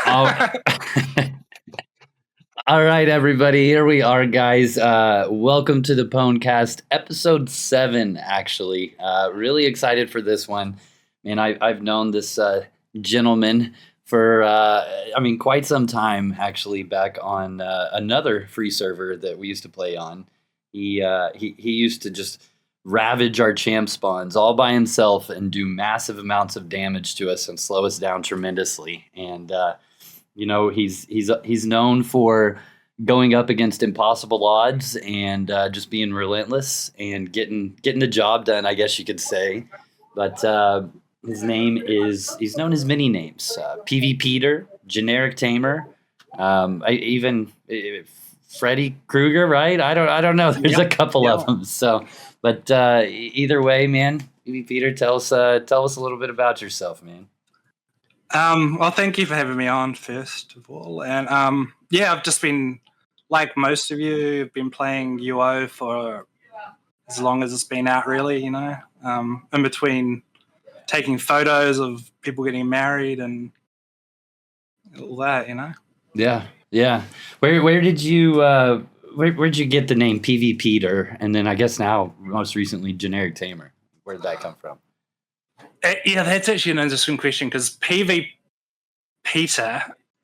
All, all right, everybody. Here we are, guys. Welcome to the Pwncast, episode 7, actually. Really excited for this one. Man, I've known this gentleman for, quite some time, actually, back on another free server that we used to play on. He used to just ravage our champ spawns all by himself and do massive amounts of damage to us and slow us down tremendously. And he's known for going up against impossible odds and just being relentless and getting the job done, I guess you could say. But he's known as many names: PvPeter, generic Tamer, Freddy Krueger, right? I don't know. There's a couple of them. So, but either way, man, PvPeter, tell us a little bit about yourself, man. Well, thank you for having me on, first of all. And I've just been, like most of you, been playing UO for as long as it's been out, really, in between taking photos of people getting married and all that, Yeah. Where did you where'd you get the name PvPeter, and then I guess now most recently generic Tamer? Where did that come from? Yeah, that's actually an interesting question, because PvPeter,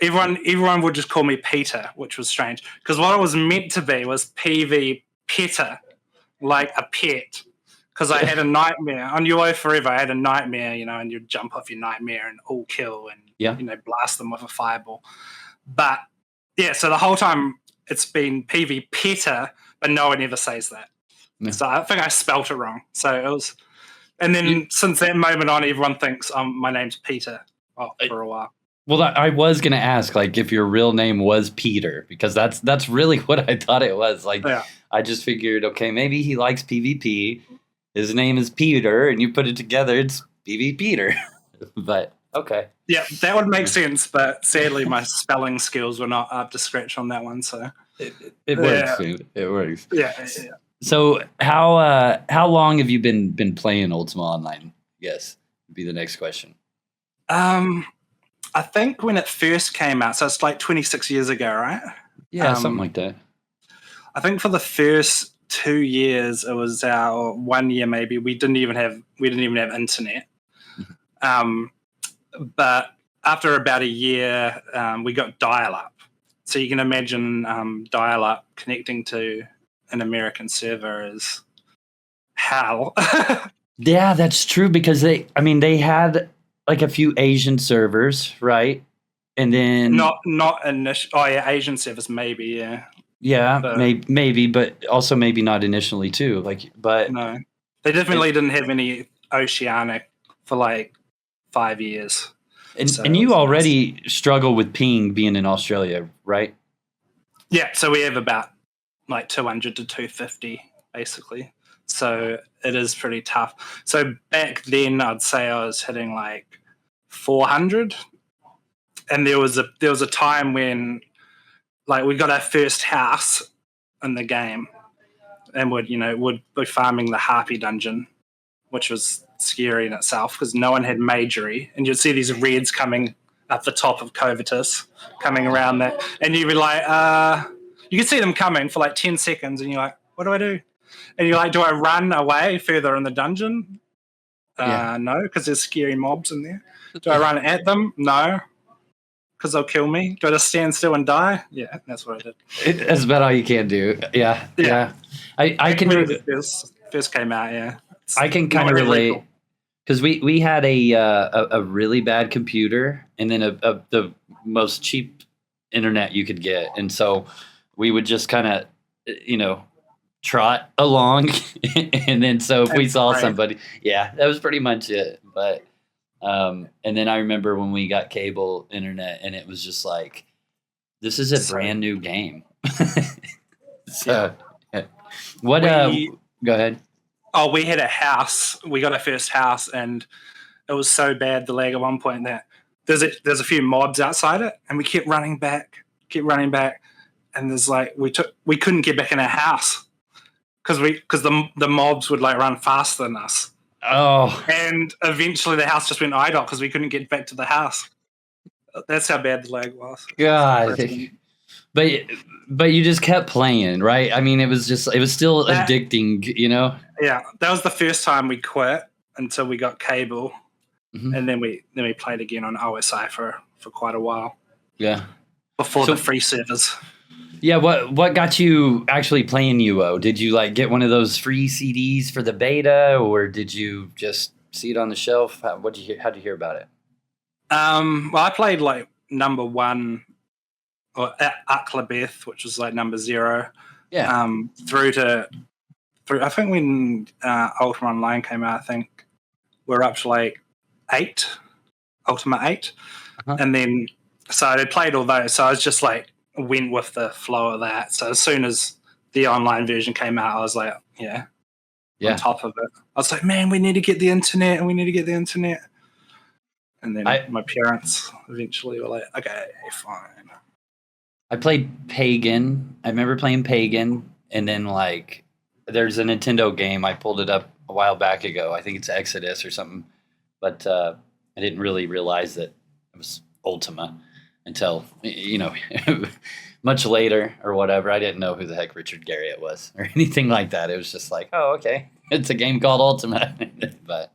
everyone would just call me Peter, which was strange, because what it was meant to be was PvPeter, like a pet, because I had a nightmare on UO Forever. I had a nightmare, and you'd jump off your nightmare and all kill and blast them with a fireball. But yeah, so the whole time it's been PvPeter, but no one ever says that. Yeah. So I think I spelt it wrong. So it was. And then since that moment on, everyone thinks my name's Peter for a while. Well, I was going to ask, like, if your real name was Peter, because that's really what I thought it was. Like, I just figured, okay, maybe he likes PvP. His name is Peter, and you put it together, it's PvPeter. But, okay. Yeah, that would make sense, but sadly my spelling skills were not up to scratch on that one, so. It works, dude. It works. Yeah. So how long have you been playing Ultima Online? Yes, would be the next question. I think when it first came out, so it's like 26 years ago, right? Yeah, something like that. I think for the first 2 years, it was or 1 year maybe. We didn't even have internet. But after about a year, we got dial-up. So you can imagine dial-up connecting to an American server is hell. Yeah, that's true, because they had like a few Asian servers, right? And then not initial. Oh yeah, Asian servers maybe, yeah. Yeah, maybe, but also maybe not initially too. But no, they definitely didn't have any Oceanic for like 5 years. And you already struggle with ping being in Australia, right? Yeah, so we have about like 200 to 250 basically. So it is pretty tough. So back then I'd say I was hitting like 400. And there was a time when like we got our first house in the game and would be farming the Harpy dungeon, which was scary in itself because no one had majory, and you'd see these reds coming up the top of Covetous, coming around that, and you'd be like, you could see them coming for like 10 seconds, and you're like, what do I do? And you're like, do I run away further in the dungeon? No, because there's scary mobs in there. Do I run at them? No, because they'll kill me. Do I just stand still and die? Yeah, that's what I did. That's about all you can do. Yeah. I can. When it first came out, yeah. I can kind of relate, because we had a really bad computer and then the most cheap internet you could get, and so we would just kind of trot along, and then so if we saw somebody, that was pretty much it. But and then I remember when we got cable internet, and it was just like, this is a brand new game. So what go ahead. Oh, we had a house. We got our first house, and it was so bad, the lag at one point, that there's a few mobs outside it, and we kept running back, and there's like we couldn't get back in our house because the mobs would like run faster than us. Oh, and eventually the house just went idle because we couldn't get back to the house. That's how bad the lag was. God. But you just kept playing, right? I mean, it was still addicting, you know? Yeah, that was the first time we quit until we got cable, Mhm. and then we played again on OSI for quite a while. Yeah. Before the free servers. Yeah, what got you actually playing UO? Did you like get one of those free CDs for the beta, or did you just see it on the shelf? How'd you hear about it? Well, I played like number 1 or Aklabeth, which was like number 0. Yeah. Through I think when Ultima Online came out, I think we're up to like 8, Ultima 8, and then so I played all those. So I was just like went with the flow of that. So as soon as the online version came out, I was like, on top of it. I was like, man, we need to get the internet, and we need to get the internet. And then my parents eventually were like, okay, fine. I played Pagan. I remember playing Pagan, and then like there's a Nintendo game. I pulled it up a while back ago. I think it's Exodus or something, but I didn't really realize that it was Ultima until, you know, much later or whatever. I didn't know who the heck Richard Garriott was or anything like that. It was just like, oh, okay, it's a game called Ultima. But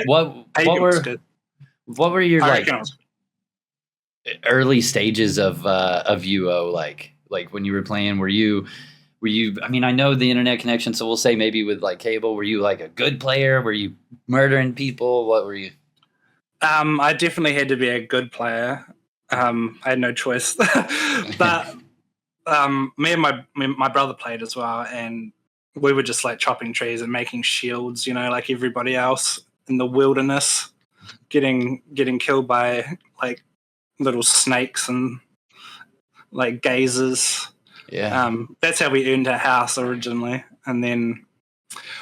what were your like early stages of UO, like when you were playing? Were you I mean, I know the internet connection, so we'll say maybe with like cable, were you like a good player? Were you murdering people? What were you? I definitely had to be a good player. I had no choice. But me and my brother played as well, and we were just like chopping trees and making shields, you know, like everybody else in the wilderness, getting killed by like little snakes and like gazers. Yeah. That's how we earned our house originally, and then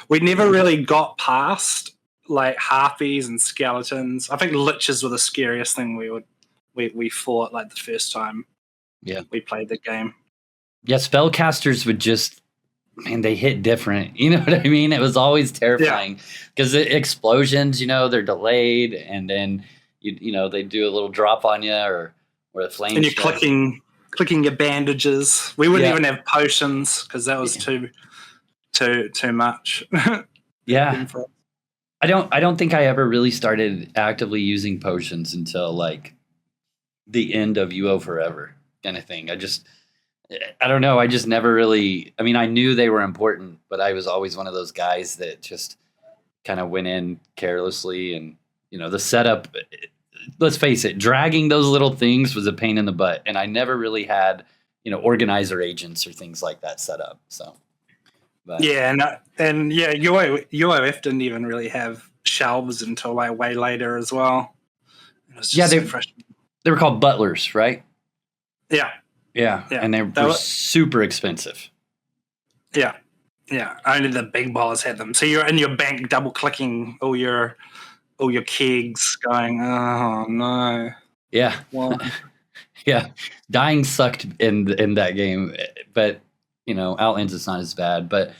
we never really got past like harpies and skeletons. I think liches were the scariest thing we fought like the first time we played the game. Yeah, spellcasters would just, man, they hit different. You know what I mean? It was always terrifying because the explosions, you know, they're delayed, and then you know they do a little drop on you, or the flames. And you're clicking your bandages. We wouldn't even have potions because that was too much. Yeah. I don't think I ever really started actively using potions until like the end of UO Forever kind of thing. I don't know. I just never really, I mean, I knew they were important, but I was always one of those guys that just kind of went in carelessly, and, you know, the setup, let's face it, dragging those little things was a pain in the butt. And I never really had, you know, organizer agents or things like that set up. So. But. Yeah, and UOF didn't even really have shelves until like way later as well. It was just they were called butlers, right? Yeah, and they were super expensive. Yeah, only the big ballers had them. So you're in your bank, double clicking all your kegs, going, oh no. Yeah, yeah, dying sucked in that game, but. You know, Outlands is not as bad, but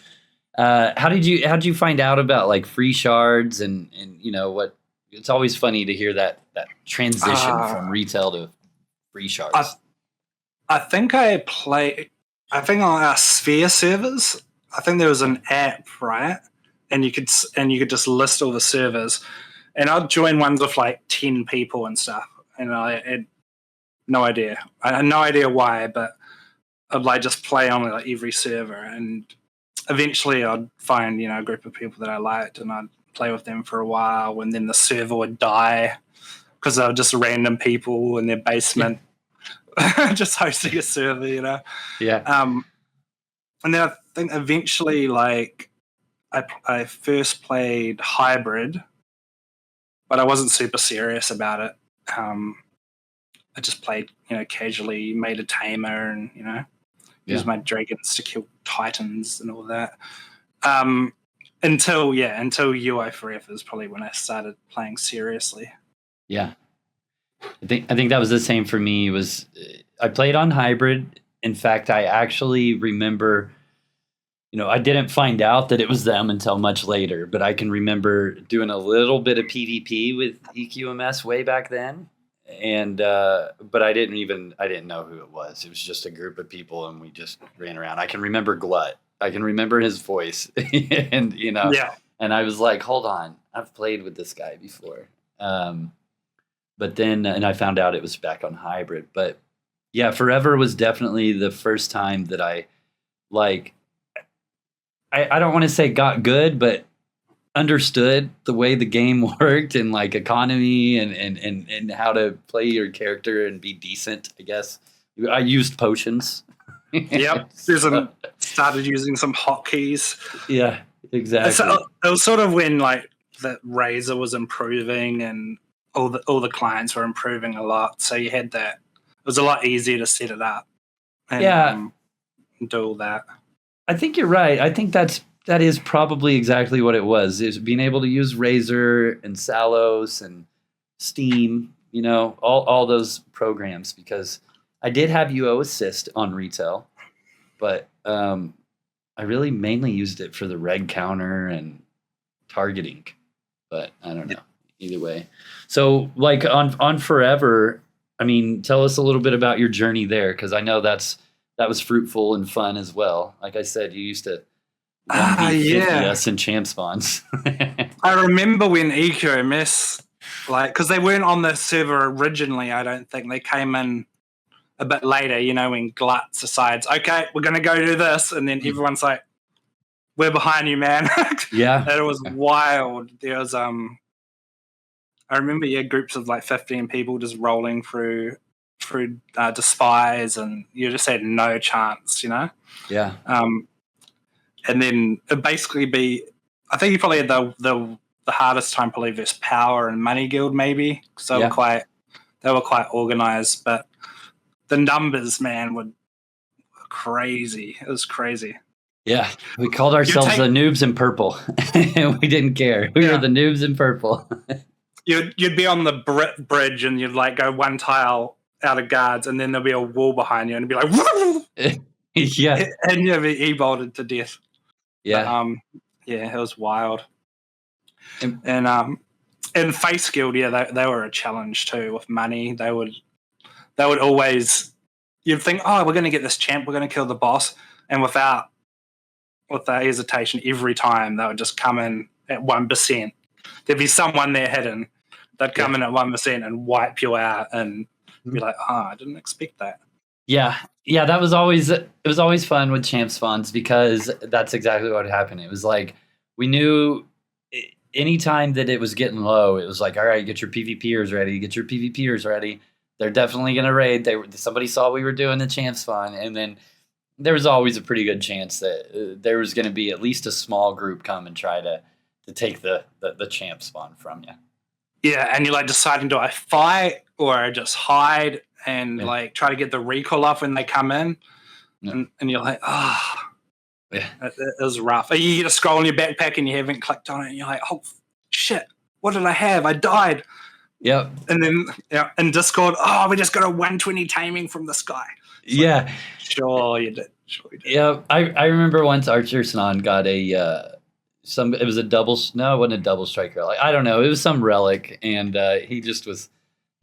how did you find out about like free shards and you know what? It's always funny to hear that transition from retail to free shards. I think on our Sphere servers, I think there was an app, right? And you could just list all the servers, and I'd join ones with like 10 people and stuff, and I had no idea. I had no idea why, but I'd like just play on like every server, and eventually I'd find, you know, a group of people that I liked, and I'd play with them for a while, and then the server would die because they were just random people in their basement just hosting a server, you know. Yeah. And then I think eventually, like, I first played Hybrid, but I wasn't super serious about it. I just played, you know, casually, made a Tamer, and, you know, used my dragons to kill titans and all that. Until UO Forever is probably when I started playing seriously. Yeah, I think that was the same for me. I played on Hybrid. In fact, I actually remember, you know, I didn't find out that it was them until much later, but I can remember doing a little bit of PvP with EQMS way back then. and but I didn't know who it was. It was just a group of people, and we just ran around. I can remember Glut. I can remember his voice, and Yeah. and I was like, hold on, I've played with this guy before. But then, and I found out it was back on hybrid. But yeah, Forever was definitely the first time that I like. I don't want to say got good, but understood the way the game worked and like economy and how to play your character and be decent, I guess. I used potions. Yep. Started using some hotkeys. Yeah, exactly. So it was sort of when like the Razor was improving and all the clients were improving a lot. So you had that. It was a lot easier to set it up and do all that. I think you're right. I think that is probably exactly what it was. Is being able to use Razor and Salos and Steam, all those programs, because I did have UO Assist on retail, but I really mainly used it for the reg counter and targeting. But I don't know. Either way. So like on Forever, I mean, tell us a little bit about your journey there, because I know that was fruitful and fun as well. Like I said, you used to 1v50 us in champ spawns. I remember when EQMS, like, because they weren't on the server originally, I don't think. They came in a bit later, when Glutz decides, okay, we're going to go do this. And then everyone's like, we're behind you, man. Yeah. And it was wild. There was, I remember, groups of like 15 people just rolling through Despise, and you just had no chance, Yeah. And then it basically I think you probably had the hardest time probably versus Power and Money Guild maybe, because they were quite organized, but the numbers, man, were crazy. It was crazy. Yeah, we called ourselves the noobs in purple, and we didn't care. We were the noobs in purple. You'd be on the bridge, and you'd like go one tile out of guards, and then there'll be a wall behind you, and it'd be like, woo! Yeah, and you'd be e-bolted to death. Yeah, but, it was wild. And in Face Guild, they were a challenge too with money. They would always, you'd think, oh, we're going to get this champ, we're going to kill the boss, and without hesitation, every time they would just come in at 1%. There'd be someone there hidden. They'd come in at 1% and wipe you out, and be like, oh, I didn't expect that. Yeah, it was always fun with champ spawns, because that's exactly what happened. It was like, we knew anytime that it was getting low, it was like, all right, get your PvPers ready. They're definitely going to raid. Somebody saw we were doing the champ spawn, and then there was always a pretty good chance that there was going to be at least a small group come and try to take the champ spawn from you. Yeah, and you're like deciding, do I fight or I just hide and like try to get the recall off when they come in? Yeah. And you're like, it was rough. You get a scroll in your backpack and you haven't clicked on it, and you're like, oh shit, what did I have? I died. Yep. And then in Discord, we just got a 120 taming from this guy. It's sure you did. Yeah, I remember once Archer Snan got it was a double. No, it wasn't a double strike relic. I don't know. It was some relic, and he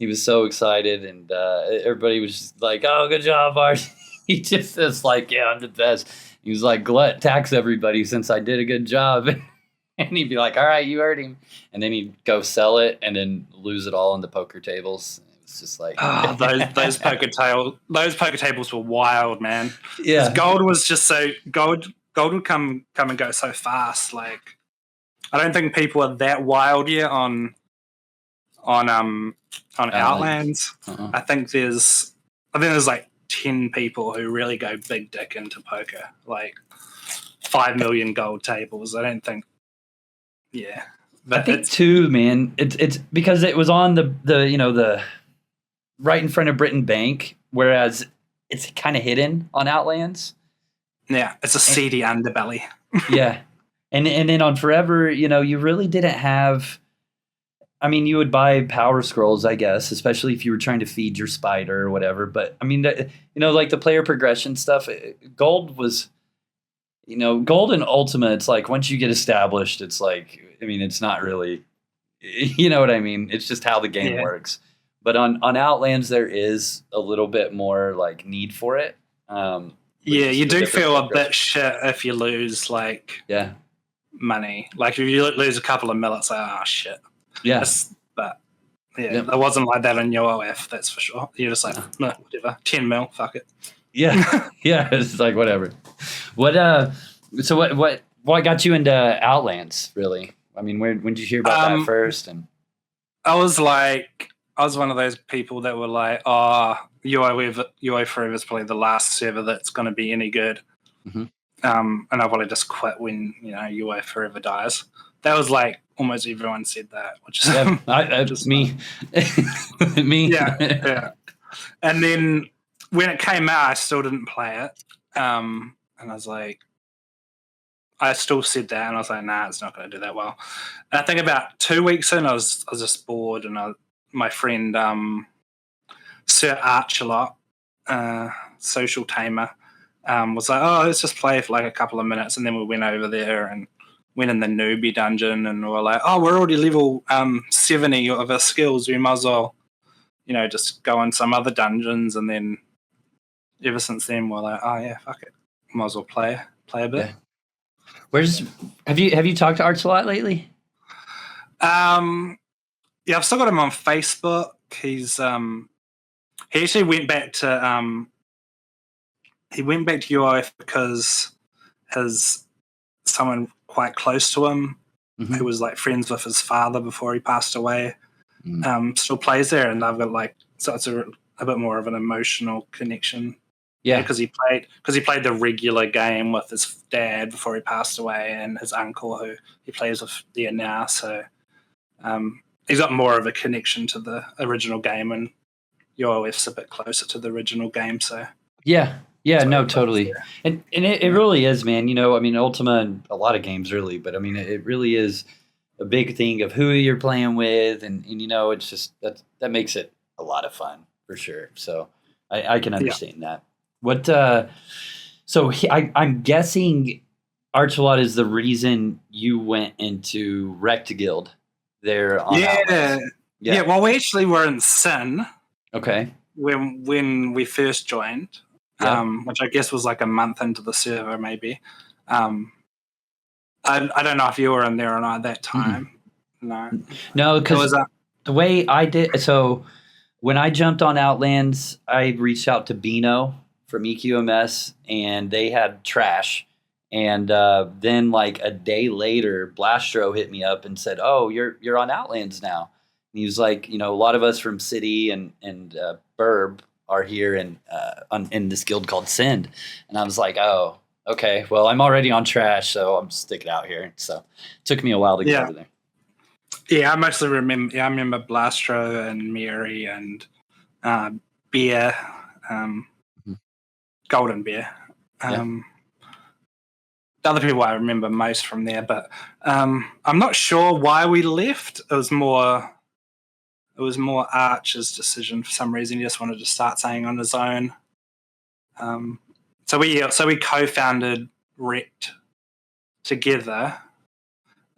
was so excited, and everybody was just like, "Oh, good job, Archer." He just was like, "Yeah, I'm the best." He was like, "Glut, tax everybody since I did a good job." And he'd be like, "All right, you heard him." And then he'd go sell it and then lose it all on the poker tables. It's just like, those poker tables were wild, man. Yeah, gold was just so gold would come and go so fast. Like, I don't think people are that wild yet on Outlands. Uh-uh. I think there's like 10 people who really go big dick into poker, like 5 million gold tables. I don't think. Yeah, but I think too, man. It's because it was on the right in front of Britain Bank, whereas it's kind of hidden on Outlands. Yeah, it's a seedy underbelly. Yeah, and then on Forever, you really didn't have. I mean, you would buy power scrolls, I guess, especially if you were trying to feed your spider or whatever. But I mean, like the player progression stuff, gold was. Gold and Ultima, it's like once you get established, it's like, I mean, it's not really, you know what I mean? It's just how the game works. But on Outlands, there is a little bit more like need for it. Yeah, you do feel a bit shit if you lose like money. Like if you lose a couple of mil, it's like, oh shit. Yeah. But yeah, it wasn't like that in UOF, that's for sure. You're just like, no, whatever, 10 mil, fuck it. Yeah, yeah, it's like whatever. So what got you into Outlands? Really? I mean, when did you hear about that first? And I was one of those people that were like, oh, UO Forever is probably the last server that's going to be any good. Mm-hmm. And I'll probably just quit when UO Forever dies. That was like almost everyone said that, which is me. Me. Yeah. And then when it came out, I still didn't play it. And I was like, I still said that, and I was like, nah, it's not going to do that well. And I think about 2 weeks in, I was just bored, and my friend Sir Archelot, social tamer, was like, oh, let's just play for like a couple of minutes, and then we went over there and went in the newbie dungeon, and we were like, oh, we're already level 70 of our skills, we might as well, just go in some other dungeons, and then ever since then, we're like, oh yeah, fuck it, might as well play a bit. Yeah. Have you talked to Arch a lot lately? Yeah, I've still got him on Facebook. He's he actually went back to UOF because someone quite close to him who was like friends with his father before he passed away still plays there, and I've got so it's a bit more of an emotional connection. Yeah, because he played the regular game with his dad before he passed away, and his uncle who he plays with there now. So he's got more of a connection to the original game, and UOF's a bit closer to the original game. So yeah, no, totally, and it really is, man. I mean, Ultima and a lot of games really, but I mean, it really is a big thing of who you're playing with, and it's just that makes it a lot of fun for sure. So I can understand that. What? So I'm guessing Archelot is the reason you went into Wrecked Guild there. Yeah. Well, we actually were in Sin. Okay. When we first joined, which I guess was like a month into the server, maybe. I don't know if you were in there or not at that time. No, because the way I did. So when I jumped on Outlands, I reached out to Bino from EQMS, and they had trash. And then like a day later, Blastro hit me up and said, "Oh, you're on Outlands now." And he was like, a lot of us from City and Burb are here in this guild called Send. And I was like, oh, okay. Well, I'm already on trash, so I'm sticking out here. So it took me a while to get over there. Yeah, I mostly remember. Yeah, I remember Blastro and Mary and Beer. Golden Bear. The other people I remember most from there, but I'm not sure why we left. It was more Arch's decision for some reason. He just wanted to start saying on his own. So we co-founded Rect together.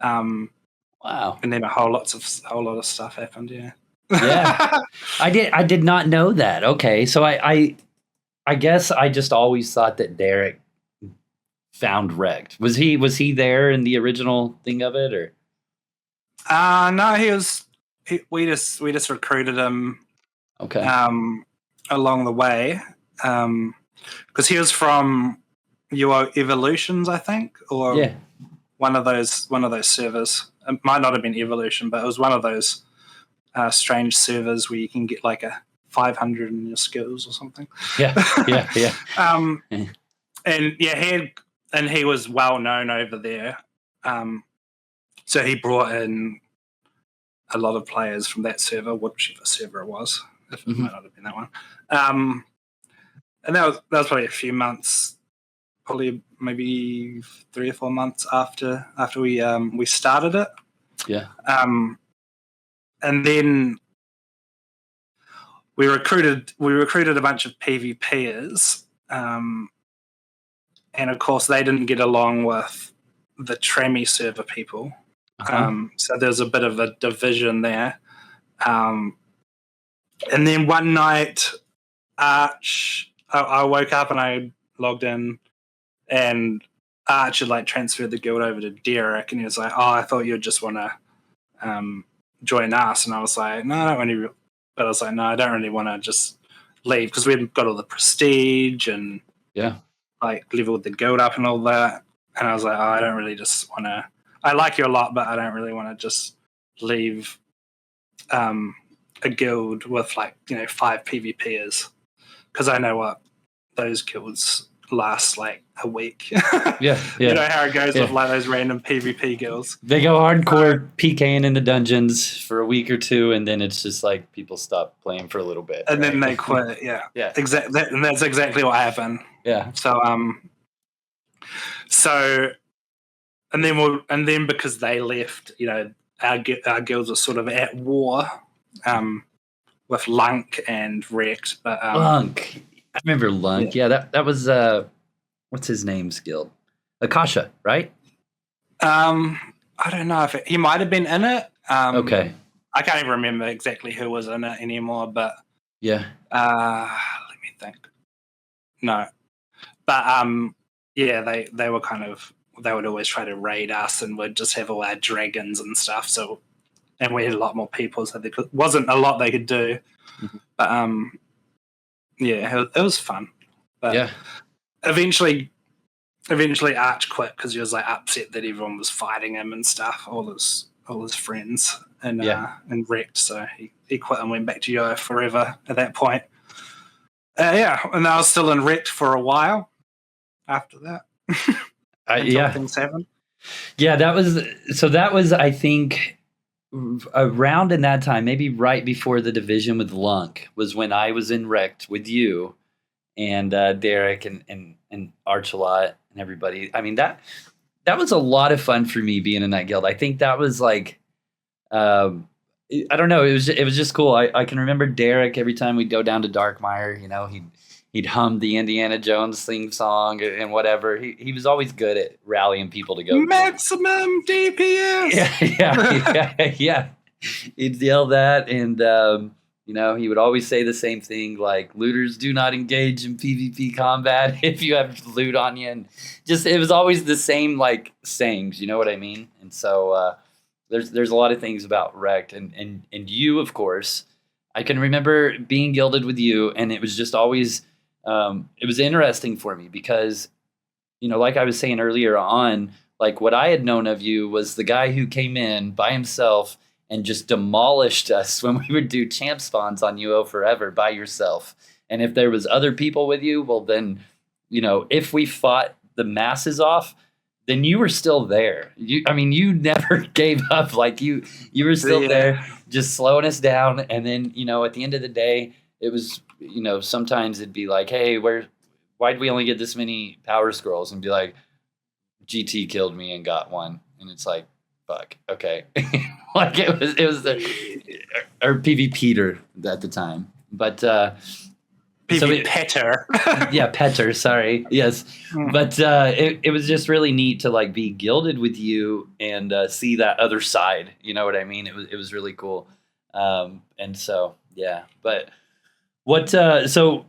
Wow! And then a whole lot of stuff happened. Yeah. Yeah, I did not know that. Okay, so I guess I just always thought that Derek found Wrecked. Was he there in the original thing of it, or? No, he was. We just recruited him. Okay. Along the way, because he was from UO Evolutions, I think, or one of those servers. It might not have been Evolution, but it was one of those strange servers where you can get like a 500 in your skills or something. Yeah. And he was well known over there. So he brought in a lot of players from that server, whichever server it was. If it might not have been that one. And that was probably a few months, probably maybe 3 or 4 months after we started it. Yeah. And then we recruited a bunch of PvPers, and of course they didn't get along with the Trammy server people. So there's a bit of a division there. And then one night, Arch, I woke up and I logged in, and Arch had like transferred the guild over to Derek, and he was like, "Oh, I thought you'd just want to join us," and I was like, "No, I don't really." But I was like, "No, I don't really want to just leave because we've got all the prestige and like leveled the guild up and all that." And I was like, "Oh, I don't really just want to. I like you a lot, but I don't really want to just leave a guild with like 5 PvPers because I know what those guilds last like a week." Yeah. You know how it goes with like those random PvP guilds. They go hardcore PKing in the dungeons for a week or two, and then it's just like people stop playing for a little bit, and then they quit. Yeah, yeah, exactly. And that's exactly what happened. Yeah. So and then because they left, our guilds are sort of at war with Lunk and Wrecked. But Lunk, I remember Lunk. Yeah, that was what's his name's guild? Akasha, right? I don't know if he might have been in it. Okay. I can't even remember exactly who was in it anymore, but yeah. Let me think. No, but they were kind of, they would always try to raid us, and we'd just have all our dragons and stuff. So, and we had a lot more people, so there wasn't a lot they could do. Mm-hmm. But it was fun. But yeah. Eventually Arch quit because he was like upset that everyone was fighting him and stuff, all his friends, and Wrecked. So he quit and went back to UO forever at that point. And I was still in Wrecked for a while after that. Until things happened. Yeah, that was I think around in that time, maybe right before the division with Lunk, was when I was in Wrecked with you and Derek and Archelot and everybody. I mean, that was a lot of fun for me being in that guild. I think that was like, I don't know. It was just cool. I can remember Derek every time we'd go down to Darkmire, he'd hum the Indiana Jones theme song and whatever. He was always good at rallying people to go. Maximum DPS. Yeah. He'd yell that, and he would always say the same thing, like, looters do not engage in PvP combat if you have loot on you. And just, it was always the same, like, sayings, you know what I mean? And so there's a lot of things about Wrecked. And you, of course, I can remember being guilded with you, and it was just always, it was interesting for me because, like I was saying earlier on, like what I had known of you was the guy who came in by himself and just demolished us when we would do champ spawns on UO Forever by yourself. And if there was other people with you, well then, if we fought the masses off, then you were still there. You never gave up. Like you were still there, just slowing us down. And then, at the end of the day, it was, sometimes it'd be like, hey, why'd we only get this many power scrolls? And be like, GT killed me and got one. And it's like, fuck, okay. Like it was or PvPeter at the time. But PvPeter. Peter, sorry. Yes. But it was just really neat to like be guilded with you and see that other side. You know what I mean? It was really cool. And so, yeah. But what so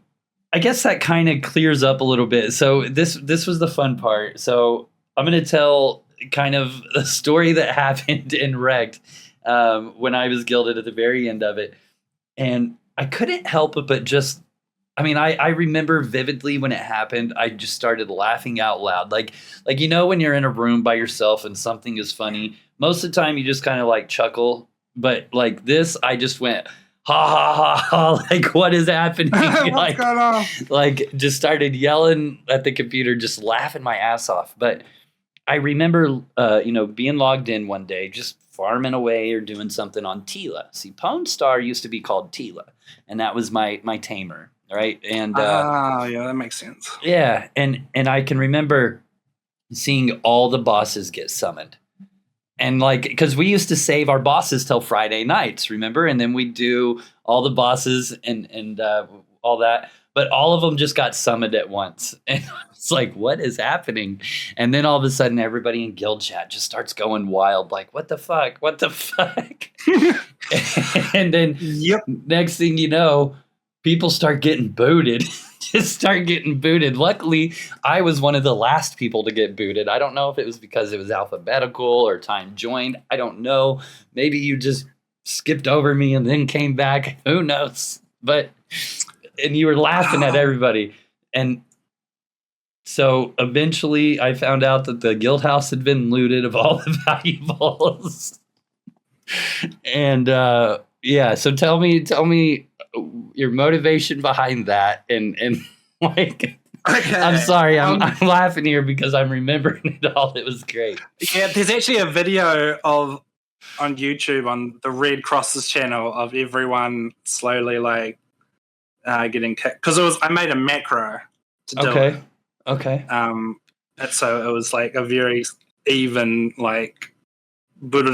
I guess that kind of clears up a little bit. So this was the fun part. So I'm going to tell kind of the story that happened in Wrecked when I was guilded at the very end of it. And I couldn't help it but just, I remember vividly when it happened, I just started laughing out loud. Like when you're in a room by yourself and something is funny, most of the time you just kind of like chuckle. But like this, I just went, ha ha ha ha, like what is happening? What's going on? Like just started yelling at the computer, just laughing my ass off. But I remember, being logged in one day, just farming away or doing something on Tila. See, Pwncast used to be called Tila, and that was my Tamer, right? And yeah, that makes sense. Yeah, and I can remember seeing all the bosses get summoned. And like, because we used to save our bosses till Friday nights, remember? And then we'd do all the bosses and all that. But all of them just got summoned at once. And it's like, what is happening? And then all of a sudden, everybody in guild chat just starts going wild. Like, what the fuck? What the fuck? And then next thing you know, people start getting booted. Just start getting booted. Luckily, I was one of the last people to get booted. I don't know if it was because it was alphabetical or time joined. I don't know. Maybe you just skipped over me and then came back. Who knows? And you were laughing at everybody. And so eventually I found out that the guild house had been looted of all the valuables. And so tell me your motivation behind that, and like, okay. I'm sorry, I'm laughing here because I'm remembering it all. It was great. Yeah, there's actually a video on YouTube on the Red Cross's channel of everyone slowly like getting kicked, because I made a macro to do it. Okay. And so it was like a very even like. And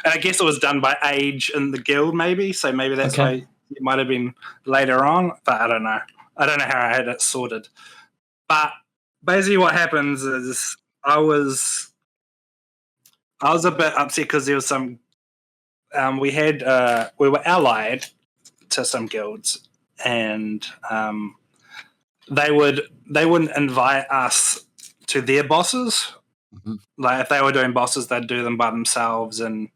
I guess it was done by age in the guild, maybe. So maybe that's why it might have been later on. But I don't know. I don't know how I had it sorted. But basically, what happens is I was a bit upset because there was some. We were allied to some guilds, and they wouldn't invite us to their bosses. Mm-hmm. Like if they were doing bosses, they'd do them by themselves, and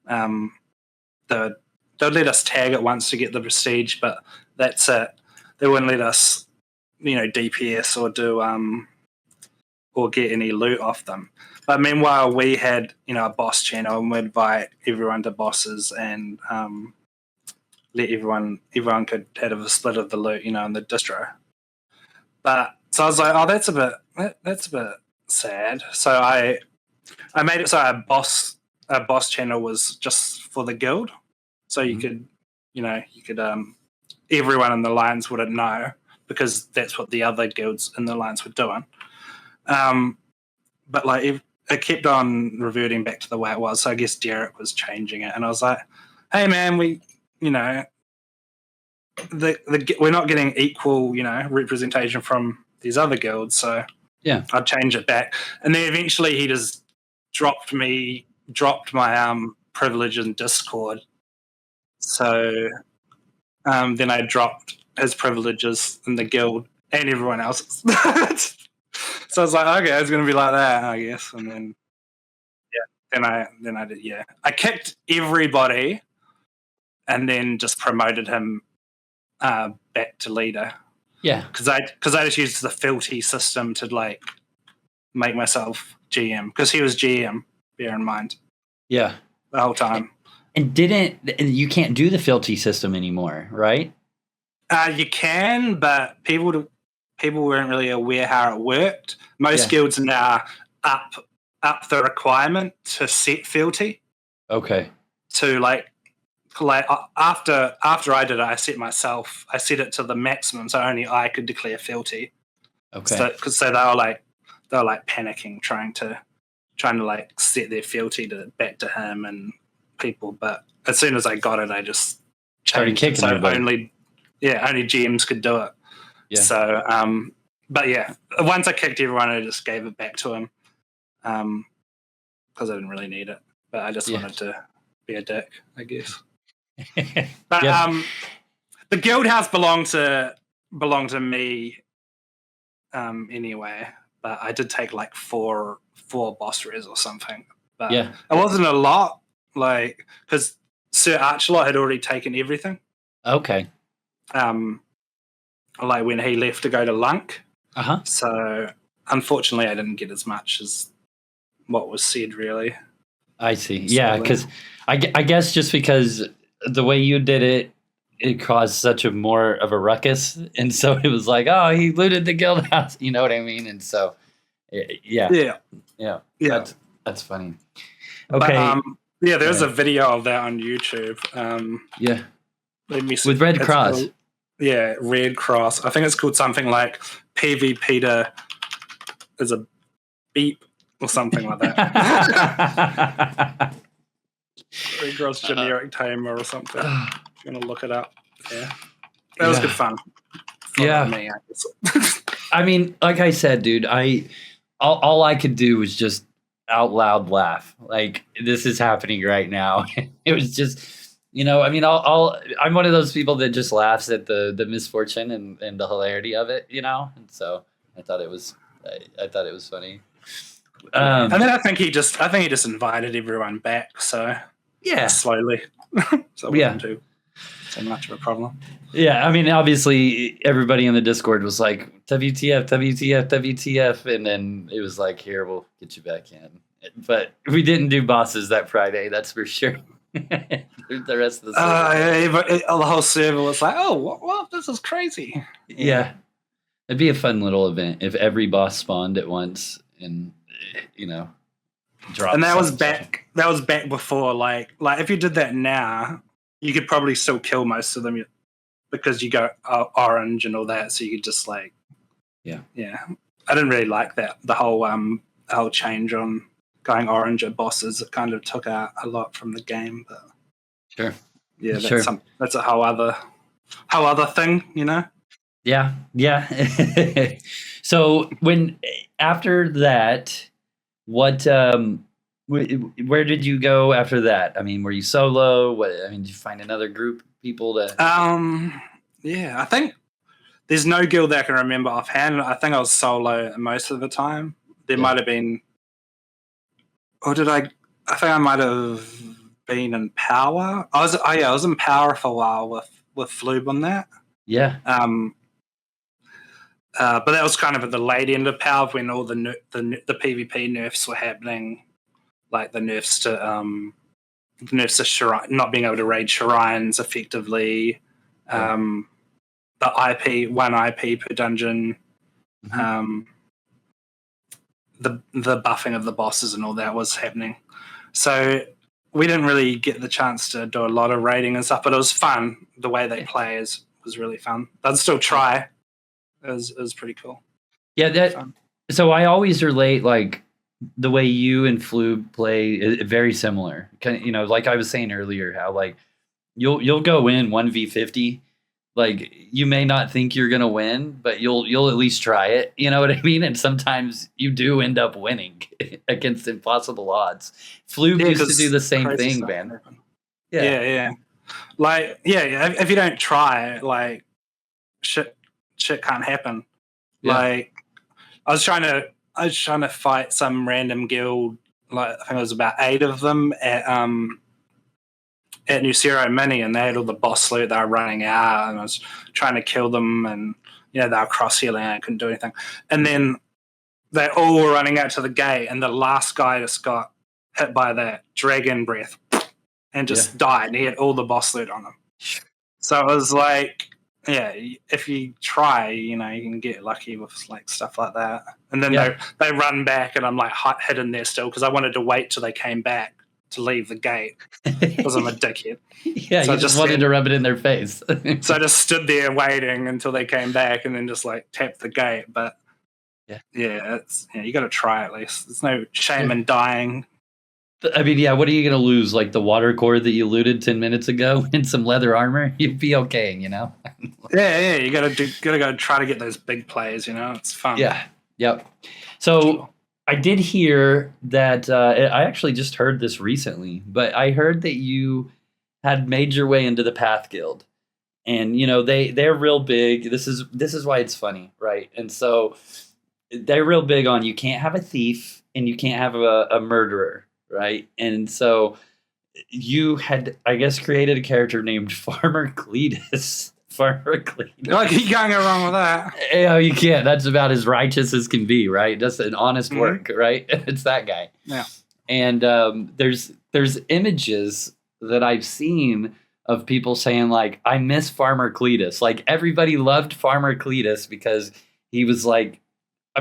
they'd let us tag it once to get the prestige, but that's it. They wouldn't let us, DPS or do or get any loot off them. But meanwhile, we had a boss channel, and we'd invite everyone to bosses and let everyone could have a split of the loot, in the distro. But so I was like, oh, that's a bit sad. So I made it so our boss channel was just for the guild, so you could everyone in the alliance wouldn't know, because that's what the other guilds in the alliance were doing. But like it kept on reverting back to the way it was. So I guess Derek was changing it, and I was like, hey man, we're not getting equal representation from these other guilds, so yeah, I'd change it back. And then eventually he just dropped my privilege in Discord. So then I dropped his privileges in the guild and everyone else's. So I was like, okay, it's going to be like that, I guess. And then, then I did, I kicked everybody and then just promoted him back to leader. Yeah, because I just used the filthy system to like make myself GM, because he was GM. Bear in mind, the whole time. And you can't do the filthy system anymore, right? You can, but people weren't really aware how it worked. Most guilds now up the requirement to set filthy. Okay. To like after I did it, I set it to the maximum, so only I could declare filthy. Okay. So they were like panicking, trying to like set their filthy back to him and people. But as soon as I got it, I just started kicking. So only GMs could do it. Yeah. So but yeah, once I kicked everyone, I just gave it back to him, because I didn't really need it. But I just wanted to be a dick, I guess. But the guild house belonged to me anyway. But I did take like four boss res or something. But it wasn't a lot, like, because Sir Archelot had already taken everything. Okay. Like when he left to go to Lunk. Uh-huh. So unfortunately, I didn't get as much as what was said, really. I see. Yeah, because I guess just because the way you did it caused such a more of a ruckus, and so it was like, oh, he looted the guild house. You know what I mean? And so, yeah. That's funny. Okay. But, there's a video of that on YouTube. Let me see. With Red Cross. Red Cross. I think it's called something like PvPeter is a beep or something like that. Red Cross generic Tamer or something. I'm going to look it up. Yeah. That was good fun. Me, I guess. I mean, like I said, dude, all I could do was just out loud laugh. Like, this is happening right now. It was just, I mean, I'm one of those people that just laughs at the misfortune and the hilarity of it, And so I thought it was funny. And then I think he just invited everyone back. So yeah, slowly. So it wasn't too much of a problem. Yeah, I mean, obviously, everybody in the Discord was like, WTF, WTF, WTF. And then it was like, here, we'll get you back in. But we didn't do bosses that Friday, that's for sure. The rest of the server. But the whole server was like, oh, well, this is crazy. Yeah. It'd be a fun little event if every boss spawned at once and, dropped. And that was back before, like if you did that now, you could probably still kill most of them because you go orange and all that, so you could just like, yeah. I didn't really like that, the whole change on going orange at bosses. It kind of took out a lot from the game, but sure, yeah, that's a whole other thing, Yeah. So after that, what? Where did you go after that? I mean, were you solo? Did you find another group of people to? Yeah, I think there's no guild that I can remember offhand. I think I was solo most of the time. There might have been, or did I? I think I might have been in Power. I was in Power for a while with Floob on that. Yeah. But that was kind of at the late end of Power when all the PvP nerfs were happening, like the nerfs to shrine, not being able to raid shrines effectively, the one IP per dungeon, the buffing of the bosses and all that was happening. So we didn't really get the chance to do a lot of raiding and stuff, but it was fun. The way they play was really fun. I'd still try. It was pretty cool. Yeah, so I always relate, like, the way you and Floob play is very similar. Like I was saying earlier, how like you'll go in 1v50, like you may not think you're gonna win, but you'll at least try it. You know what I mean? And sometimes you do end up winning against impossible odds. Floob used to do the same thing, man. Yeah. Like, if you don't try, like shit can't happen. Yeah. Like I was trying to fight some random guild, like I think it was about 8 of them at New Zero Mini, and they had all the boss loot. They were running out, and I was trying to kill them, and they were cross healing. I couldn't do anything, and then they all were running out to the gate, and the last guy just got hit by that dragon breath and just died, and he had all the boss loot on him. So it was like, yeah, if you try, you can get lucky with like stuff like that. And then they run back, and I'm like hidden there still because I wanted to wait till they came back to leave the gate because I'm a dickhead. Yeah, so you just wanted to rub it in their face. So I just stood there waiting until they came back, and then just like tapped the gate. But you got to try at least. There's no shame in dying. I mean, what are you going to lose? Like the water cord that you looted 10 minutes ago and some leather armor? You'd be okay, Yeah, you got to go try to get those big plays, It's fun. Yeah, yep. So I did hear that, I actually just heard this recently, but I heard that you had made your way into the Path Guild. And, they're real big. This is why it's funny, right? And so they're real big on you can't have a thief and you can't have a murderer. Right. And so you had, I guess, created a character named Farmer Cletus. Farmer Cletus. Like, you can't go wrong with that. Yeah, you can't. That's about as righteous as can be, right? That's an honest work, right? It's that guy. Yeah. And there's images that I've seen of people saying, like, I miss Farmer Cletus. Like, everybody loved Farmer Cletus because he was like,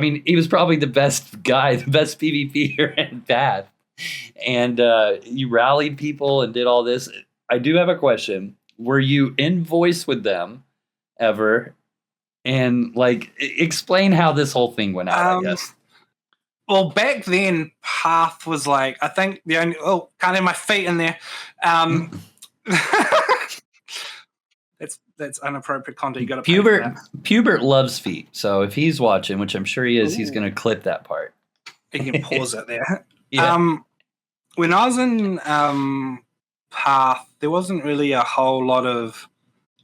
he was probably the best guy, the best PvPer in Path. And you rallied people and did all this. I do have a question. Were you in voice with them ever? And like, explain how this whole thing went out, I guess. Well, back then, Path was like, I think the only... Oh, can't have my feet in there. That's inappropriate content. You got to Pubert loves feet. So if he's watching, which I'm sure he is, he's going to clip that part. You can pause it there. Yeah. When I was in Path, there wasn't really a whole lot of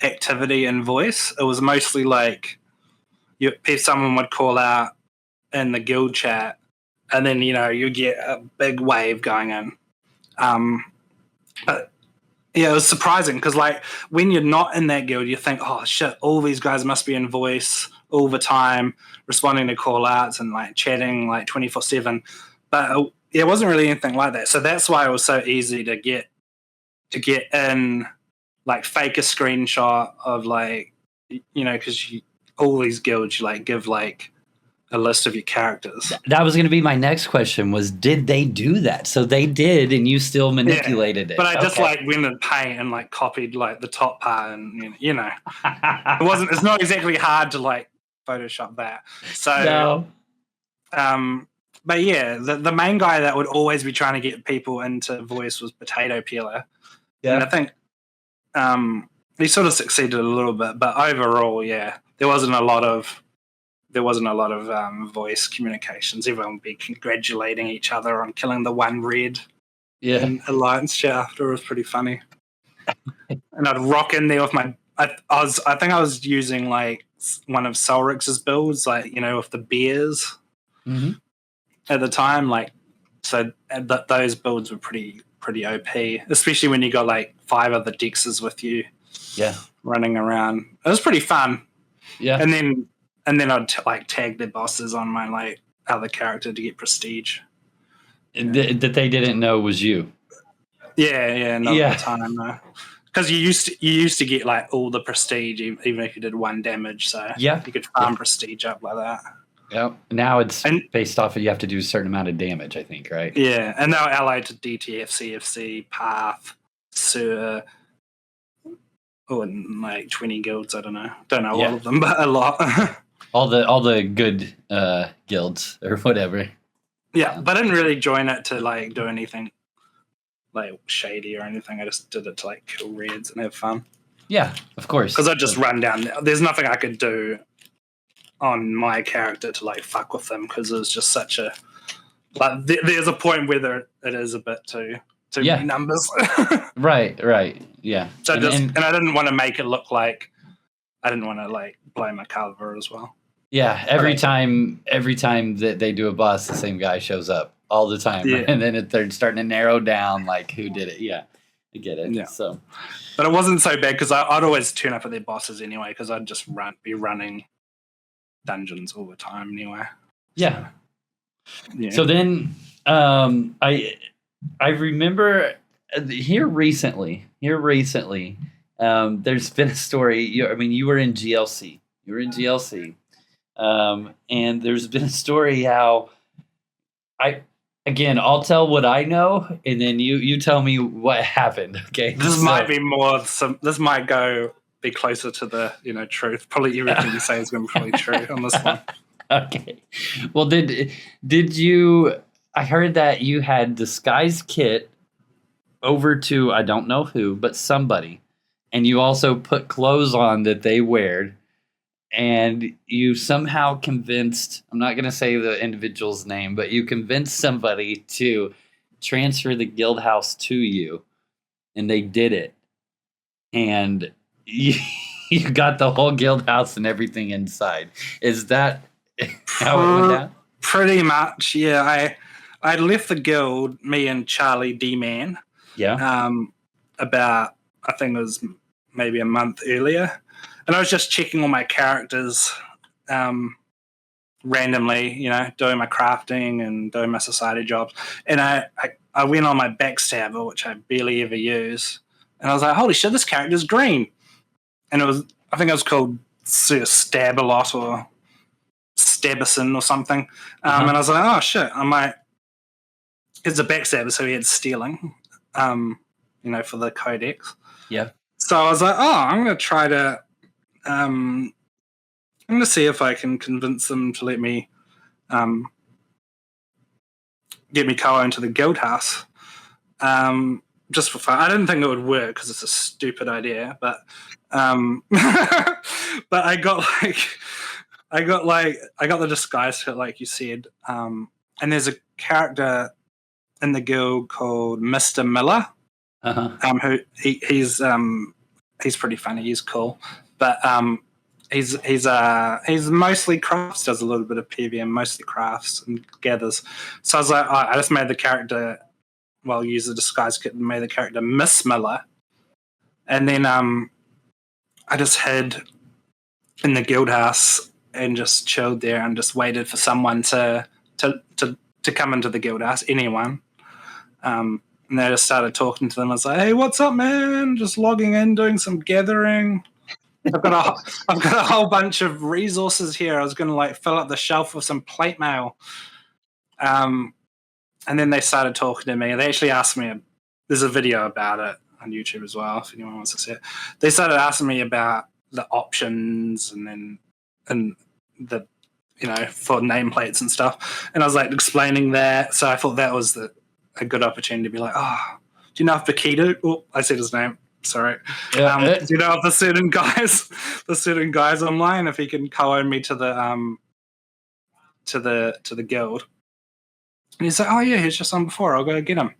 activity in voice. It was mostly like if someone would call out in the guild chat, and then you get a big wave going in. But yeah, it was surprising because like when you're not in that guild, you think, oh shit, all these guys must be in voice all the time, responding to call outs and like chatting like 24/7. But it wasn't really anything like that. So that's why it was so easy to get in, like fake a screenshot of like because all these guilds you like give like a list of your characters. That was going to be my next question was, did they do that? So they did, and you still manipulated it. But I just like went in Paint and like copied like the top part, and it's not exactly hard to like Photoshop that. So but yeah, the main guy that would always be trying to get people into voice was Potato Peeler. Yeah, and I think he sort of succeeded a little bit, but overall, yeah, there wasn't a lot of voice communications. Everyone would be congratulating each other on killing the one red. Yeah, in Alliance chat after. It was pretty funny. And I'd rock in there with my. I think I was using like one of Solrix's builds, like with the bears at the time. Like, so those builds were pretty OP, especially when you got like 5 of the Dexes with you. Yeah, running around. It was pretty fun. Yeah, and then I'd like tag the bosses on my like other character to get prestige. That they didn't know was you. Yeah, not at the time though. Because you used to get like all the prestige even if you did 1 damage, so you could farm prestige up like that. Yeah. Now it's based off of you have to do a certain amount of damage, I think, right? Yeah, and they were allied to DTF, CFC, Path, Sur, and like 20 guilds. I don't know all of them, but a lot. all the good guilds or whatever. Yeah, but I didn't really join it to like do anything like shady or anything. I just did it to like kill reds and have fun. Yeah, of course. Because I just run down. There's nothing I could do on my character to like fuck with them because it was just such a like. There's a point where it is a bit too many numbers. Right. Yeah. So and I didn't want to make it look like I didn't want to like blow my cover as well. Yeah, every time that they do a boss, the same guy shows up all the time, and then they're starting to narrow down like who did it. Yeah, I get it. Yeah. So, but it wasn't so bad because I'd always turn up at their bosses anyway because I'd just be running dungeons all the time anyway. Yeah. So then, I remember here recently. There's been a story. You were in GLC. And there's been a story how I'll tell what I know, and then you tell me what happened. Okay, this might be more. This might be closer to the truth. Probably everything you say is going to be probably true on this one. Okay. Well, did you? I heard that you had disguised Kit over to I don't know who, but somebody, and you also put clothes on that they weared. And you somehow convinced, I'm not going to say the individual's name, but you convinced somebody to transfer the guild house to you. And they did it. And you got the whole guild house and everything inside. Is that how it went down? Pretty much, yeah. I left the guild, me and Charlie D-Man. Yeah. About, I think it was maybe a month earlier. And I was just checking all my characters randomly, doing my crafting and doing my society jobs. And I went on my backstabber, which I barely ever use. And I was like, holy shit, this character's green. And I think it was called Sir Stabalot or Stabison or something. And I was like, oh shit, it's a backstabber, so he had stealing, for the codex. Yeah. So I was like, oh, I'm going to try to... I'm going to see if I can convince them to let me get me Koa into the guild house just for fun. I didn't think it would work because it's a stupid idea, but but I got the disguise kit like you said, and there's a character in the guild called Mr. Miller. Who he's pretty funny. He's cool, but he's mostly crafts. Does a little bit of PvM, mostly crafts and gathers. So I was like, I just made the character. Well, use the disguise kit and made the character Miss Miller, and then I just hid in the guild house and just chilled there and just waited for someone to come into the guild house. Anyone. And they just started talking to them. I was like, "Hey, what's up, man? Just logging in, doing some gathering. I've got a whole bunch of resources here. I was going to like fill up the shelf with some plate mail." And then they started talking to me. They actually asked me. There's a video about it on YouTube as well, if anyone wants to see it. They started asking me about the options and the for nameplates and stuff. And I was like explaining that. So I thought that was a good opportunity to be like, "Oh, do you know if PvPeter?" Oh, I said his name. Sorry. Yeah. Do you know if the certain guys online, if he can co-own me to the guild? And he's like, "Oh yeah, he's just on before. I'll go get him."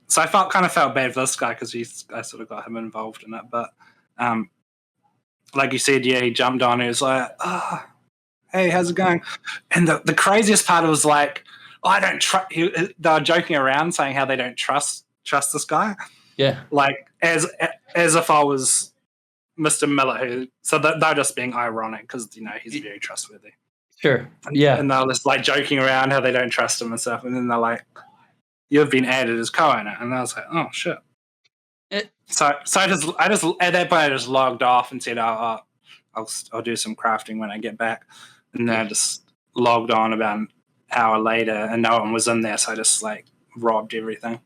So I kind of felt bad for this guy because I sort of got him involved in it. But like you said, yeah, he jumped on. He was like, "Oh, hey, how's it going?" And the craziest part was like, I don't trust. They were joking around saying how they don't trust this guy. Yeah, like as if I was Mr. Miller. So they're just being ironic because he's very trustworthy. Sure. Yeah, and they're just like joking around how they don't trust him and stuff. And then they're like, "You've been added as co-owner," and I was like, "Oh shit." So I just at that point I just logged off and said, I'll do some crafting when I get back, and then I just logged on about an hour later and no one was in there, so I just like robbed everything.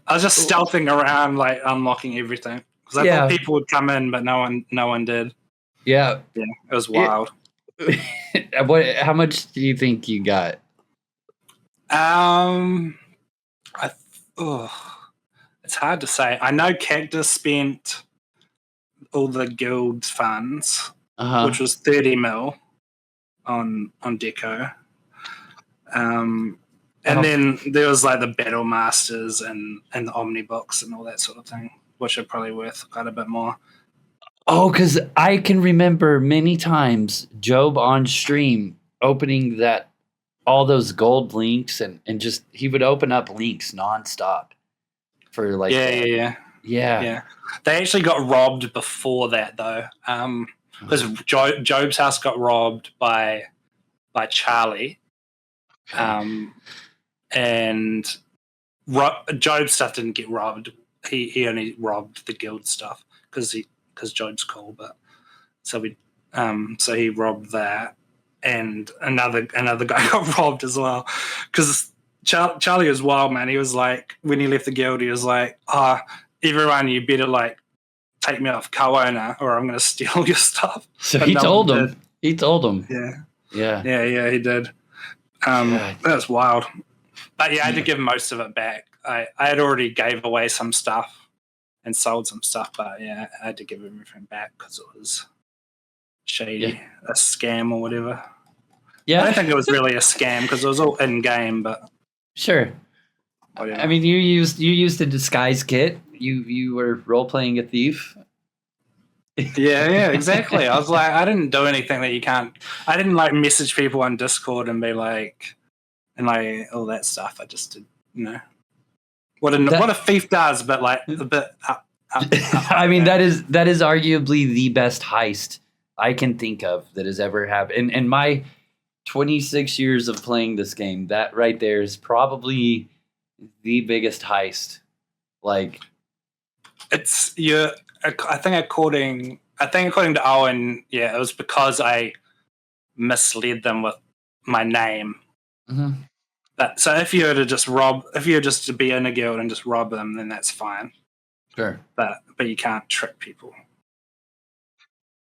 I was just stealthing around, like unlocking everything because I thought people would come in, but no one did. Yeah, it was wild. How much do you think you got? It's hard to say. I know Cactus spent all the guild's funds, which was 30 mil on Deco. And then there was like the Battle Masters and the Omnibooks and all that sort of thing, which are probably worth quite a bit more. Oh, because I can remember many times Job on stream opening all those gold links and just he would open up links nonstop for like yeah. They actually got robbed before that though, because Job's house got robbed by Charlie, and Job's stuff didn't get robbed. He only robbed the guild stuff because Job's cool, but so he robbed that, and another guy got robbed as well because Charlie was wild, man. He was like, when he left the guild, he was like, everyone, you better like take me off co-owner or I'm going to steal your stuff. So he told him. He told him. Yeah, he did. That was wild. But yeah, I had to give most of it back. I had already gave away some stuff and sold some stuff, but yeah, I had to give everything back because it was shady, a scam or whatever. Yeah, I don't think it was really a scam because it was all in game, but sure. Whatever. I mean, you used a disguise kit. You were role playing a thief. Yeah, exactly. I was like, I didn't do anything that you can't. I didn't like message people on Discord and be like, and like all that stuff. I just did, what a thief does, but like a bit up. I mean, that is arguably the best heist I can think of that has ever happened. In my 26 years of playing this game, that right there is probably the biggest heist. Like, it's I think according to Owen, it was because I misled them with my name. Mm-hmm. So if you were just to be in a guild and just rob them, then that's fine. Sure. But you can't trick people.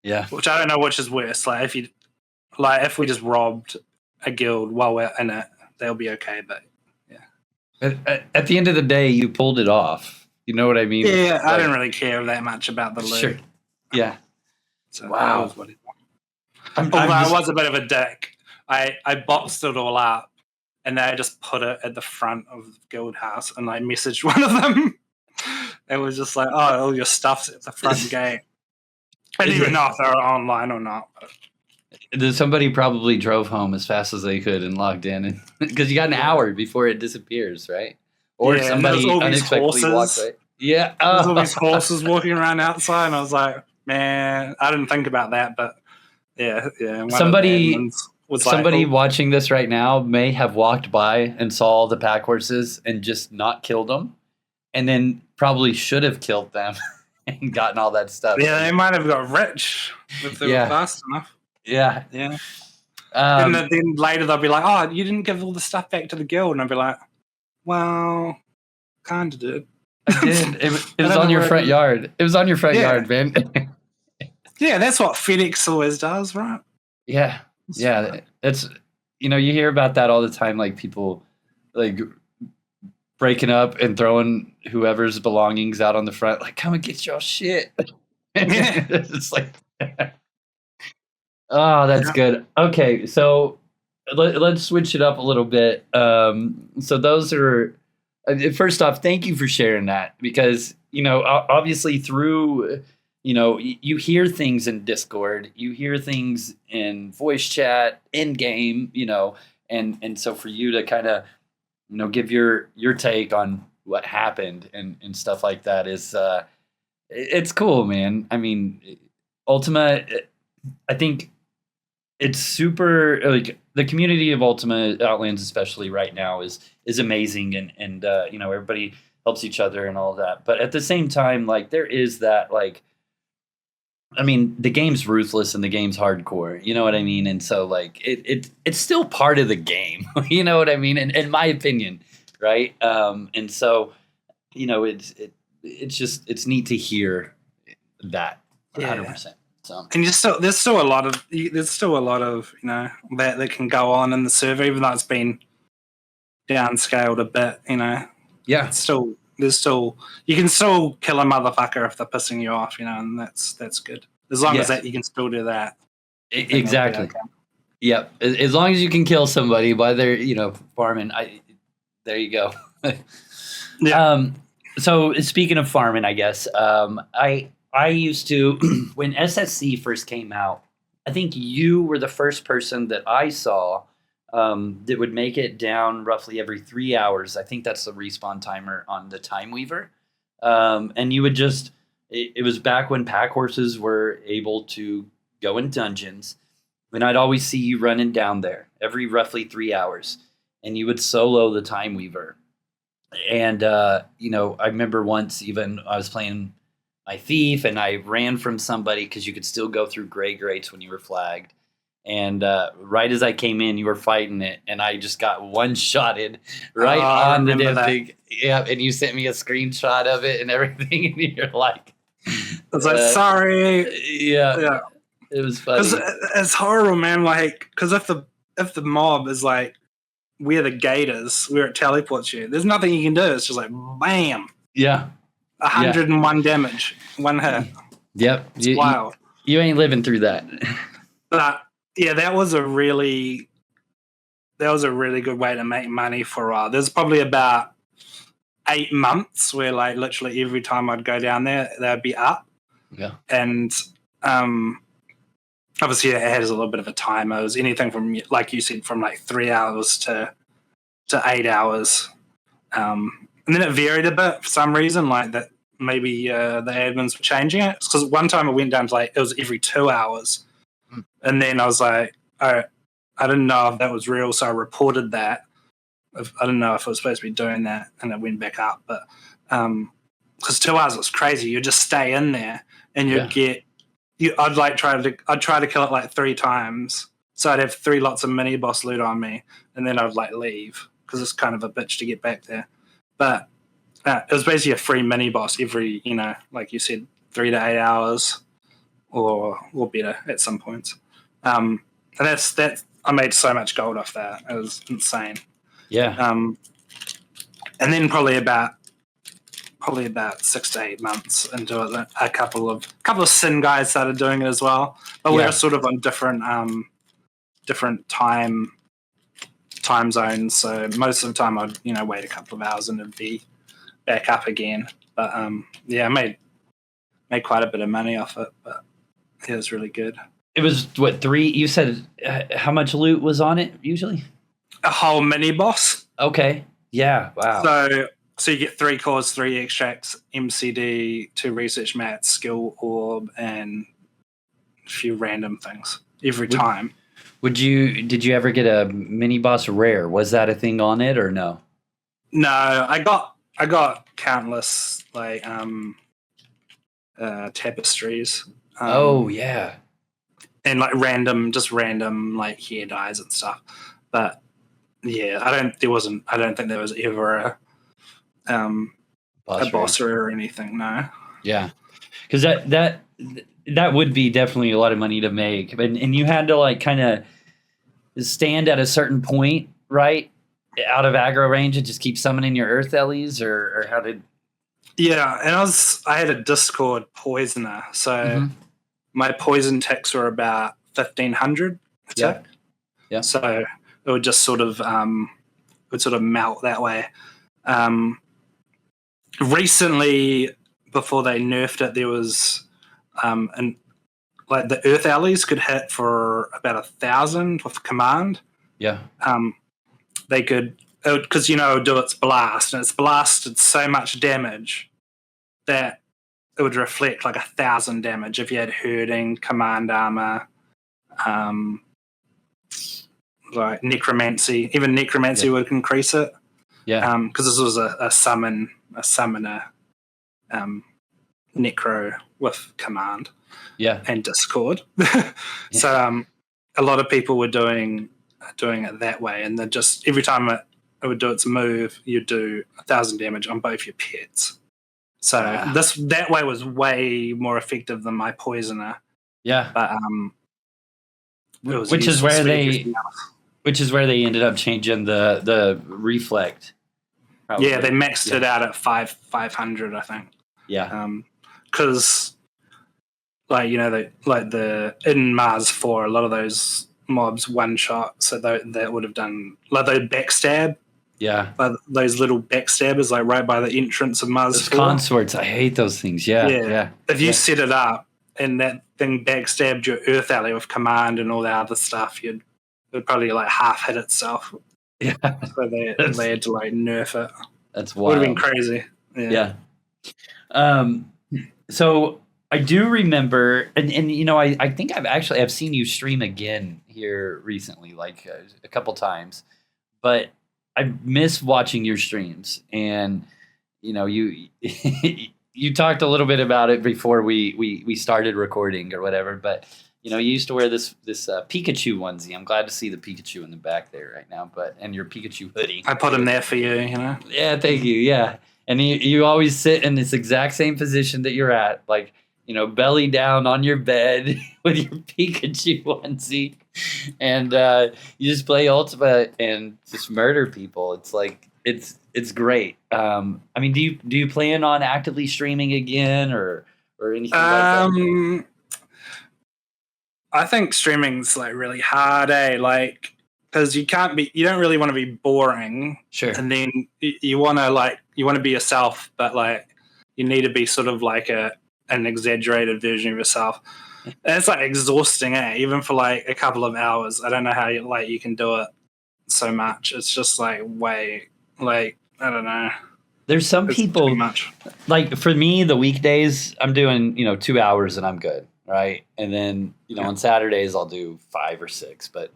Yeah. Which I don't know which is worse. Like if we just robbed a guild while we're in it, they'll be okay. But yeah. At the end of the day, you pulled it off. You know what I mean? Yeah, I didn't really care that much about the loot. Sure. Yeah. So wow. Although I was a bit of a dick. I boxed it all up, and then I just put it at the front of the guild house, and I messaged one of them. It was just like, oh, all your stuff's at the front gate. I didn't even know if they were online or not. Somebody probably drove home as fast as they could and logged in, because you got an hour before it disappears, right? Or somebody unexpectedly walks away. Yeah, there's all these horses walking around outside, and I was like, man, I didn't think about that, but yeah. Somebody watching this right now may have walked by and saw all the pack horses and just not killed them, and then probably should have killed them and gotten all that stuff. Yeah, they might have got rich if they were fast enough. Yeah. And then later they'll be like, oh, you didn't give all the stuff back to the guild. And I'll be like, well, kind of did. I did. It was on your front yard. It was on your front yard, man. Yeah, that's what FedEx always does, right? Yeah. It's, you hear about that all the time, like people like breaking up and throwing whoever's belongings out on the front, like, come and get your shit. It's like, oh, that's good. Okay, so let's switch it up a little bit. So those are, first off, thank you for sharing that, because, obviously through, you hear things in Discord, you hear things in voice chat, in game, and so for you to kind of, give your take on what happened and stuff like that is, it's cool, man. I mean, Ultima, I think it's super, like, the community of Ultima Outlands, especially right now, is amazing, and everybody helps each other and all that. But at the same time, like, there is that, like, I mean, the game's ruthless and the game's hardcore, you know what I mean? And so, like, it's still part of the game, you know what I mean? In my opinion, right? And so, it's neat to hear that 100%. So. And there's still a lot of that can go on in the server, even though it's been downscaled a bit. Yeah. There's still you can still kill a motherfucker if they're pissing you off, and that's good. As long as that you can still do that. Exactly. Yep. As long as you can kill somebody while they're farming. There you go. Yeah. So speaking of farming, I guess I used to, when SSC first came out, I think you were the first person that I saw that would make it down roughly every 3 hours. I think that's the respawn timer on the Time Weaver. And you would just, it was back when pack horses were able to go in dungeons. And I'd always see you running down there every roughly 3 hours. And you would solo the Time Weaver. And, I remember once even I was playing my thief, and I ran from somebody because you could still go through gray grates when you were flagged. And right as I came in, you were fighting it, and I just got one-shotted right on the damn thing. Yeah, and you sent me a screenshot of it and everything, and you're like... I was like, sorry. Yeah. It was funny. It's horrible, man. Like, because if the mob is like where the gate is, where it teleports you, there's nothing you can do. It's just like, bam. Yeah. 101 damage, one hit. Yep. It's wild. You ain't living through that. But yeah, that was a really good way to make money for a while. There's probably about 8 months where, like, literally every time I'd go down there, they'd be up. Yeah. And obviously it has a little bit of a timer. It was anything from, like you said, from like 3 hours to 8 hours. And then it varied a bit for some reason, like that maybe the admins were changing it. Because one time it went down to it was every 2 hours. And then I was like, I didn't know if that was real, so I reported that. I didn't know if I was supposed to be doing that, and it went back up. But because 2 hours was crazy, you'd just stay in there and you'd I'd try to kill it like 3 times. So I'd have 3 lots of mini boss loot on me, and then I'd like leave because it's kind of a bitch to get back there. But it was basically a free mini boss every, like you said, 3 to 8 hours or better at some points. And that's I made so much gold off that. It was insane. Yeah. And then probably about 6 to 8 months into it, a couple of Sin guys started doing it as well. But we were sort of on different different time zones. So most of the time I'd wait a couple of hours and it'd be back up again. But I made quite a bit of money off it. But it was really good. It was what, 3? You said how much loot was on it usually? A whole mini boss. Okay. Yeah. Wow. So you get 3 cores, 3 extracts, MCD, 2 research mats, skill orb, and a few random things every time. Did you ever get a mini boss rare? Was that a thing on it or no? No, I got countless like tapestries. Oh yeah. And like random like hair dyes and stuff. But yeah, I don't think there was ever a boss rare or anything. No. Yeah, because that would be definitely a lot of money to make, and you had to like kind of stand at a certain point, right, out of aggro range, and just keep summoning your Earth Ellies, or how did? Yeah, and I had a Discord poisoner, so my poison ticks were about 1,500 a tick. Yeah. So it would just sort of melt that way. Recently, before they nerfed it, there was like the Earth Allies could hit for about 1,000 with command. Yeah. They could, because it would do its blast, and its blasted so much damage that it would reflect like 1,000 damage if you had herding, command armor, like necromancy. Even necromancy would increase it. Yeah. Because this was a summoner, necro with command. Yeah. And Discord. So a lot of people were doing it that way, and then just every time it would do its move, you'd do 1,000 damage on both your pets. So that way was way more effective than my poisoner. Yeah. But which is where they ended up changing the reflect. Probably. Yeah, they maxed it out at 500, I think. Yeah. Because the in Mars 4, a lot of those mobs one shot, so that would have done like those backstab. Yeah. Those little backstabbers, like right by the entrance of Mars. Those consorts, I hate those things. Yeah. If you set it up and that thing backstabbed your Earth Ally with command and all the other stuff, it would probably like half hit itself. Yeah. So they had to like nerf it. That's wild. Would have been crazy. Yeah. So I do remember, and I think I've seen you stream again here recently, like a couple times, but I miss watching your streams, and you you talked a little bit about it before we started recording or whatever, but you used to wear this Pikachu onesie. I'm glad to see the Pikachu in the back there right now, and your Pikachu hoodie. I put him there for you, Yeah, thank you. Yeah, and you always sit in this exact same position that you're at, like belly down on your bed with your Pikachu onesie, and you just play Ultima and just murder people. It's like it's great. I mean, do you plan on actively streaming again or anything like that? I think streaming's like really hard, like because you don't really want to be boring. Sure. And then you want to be yourself, but like you need to be sort of like an exaggerated version of yourself. And it's like exhausting, even for like a couple of hours. I don't know how you can do it so much. It's just like way, like, I don't know. There's some people, like for me, the weekdays I'm doing 2 hours and I'm good, right? And then on Saturdays I'll do 5 or 6, but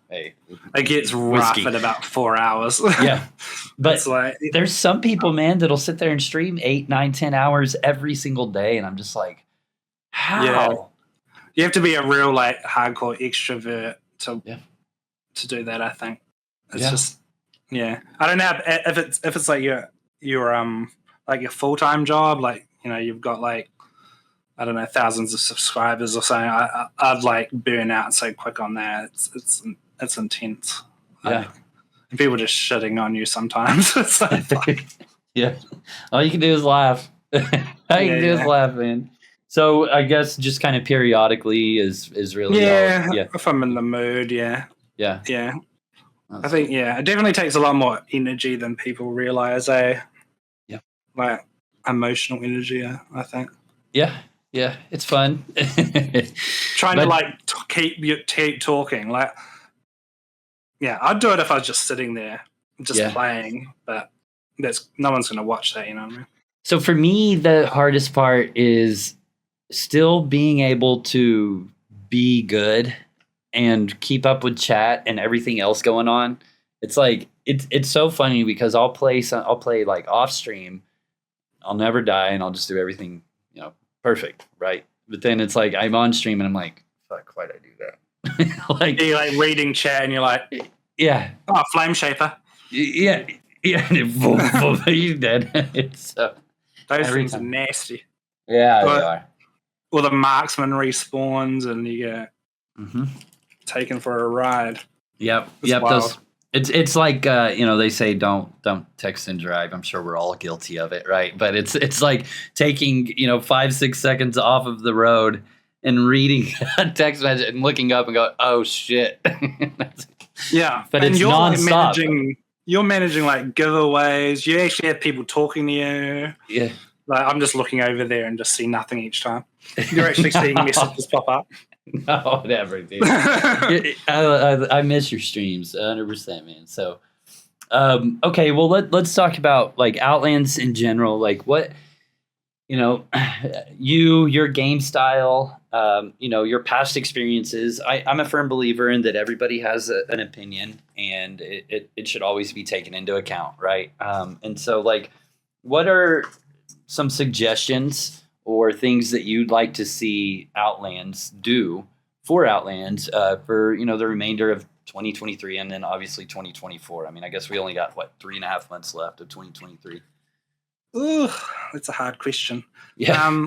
hey, it gets rough at about 4 hours. Yeah, but there's some people, man, that'll sit there and stream 8, 9, 10 hours every single day, and I'm just like, how? Yeah. You have to be a real like hardcore extrovert to do that. I think it's just I don't know if it's like your like your full-time job, like you've got like I don't know thousands of subscribers or something. I'd like burn out so quick on that. It's intense. Yeah, and people just shitting on you sometimes. It's like, yeah, all you can do is laugh. All you can do is laugh, man. So I guess just kind of periodically is really if I'm in the mood, yeah. That's I think it definitely takes a lot more energy than people realize. Like emotional energy. I think. Yeah, it's fun. Trying to like keep talking. Like, I'd do it if I was just sitting there, just playing. But no one's going to watch that. You know what I mean? So for me, the hardest part is still being able to be good and keep up with chat and everything else going on. It's like it's so funny because I'll play like off stream. I'll never die and I'll just do everything, perfect, right? But then it's like I'm on stream and I'm like, fuck, why'd I do that? Like you're like reading chat and you're like, oh, flame shaper. Yeah. You're dead. It's those things are nasty. Yeah, they are. Or the marksman respawns and you get taken for a ride. Yep. Those, it's like they say don't text and drive. I'm sure we're all guilty of it, right? But it's like taking 5-6 seconds off of the road and reading a text message and looking up and go, oh shit. Yeah, but it's nonstop. You're managing like giveaways. You actually have people talking to you. Yeah. Like I'm just looking over there and just see nothing each time. You're actually seeing messages pop up. No, never, dude. I miss your streams 100%, man. So, okay, well let's talk about like Outlands in general. Like what, your game style, your past experiences. I'm a firm believer in that everybody has an opinion, and it should always be taken into account, right? And so, like, what are some suggestions or things that you'd like to see Outlands do for Outlands for the remainder of 2023 and then obviously 2024? I mean, I guess we only got 3.5 months left of 2023. Ooh, that's a hard question. Yeah.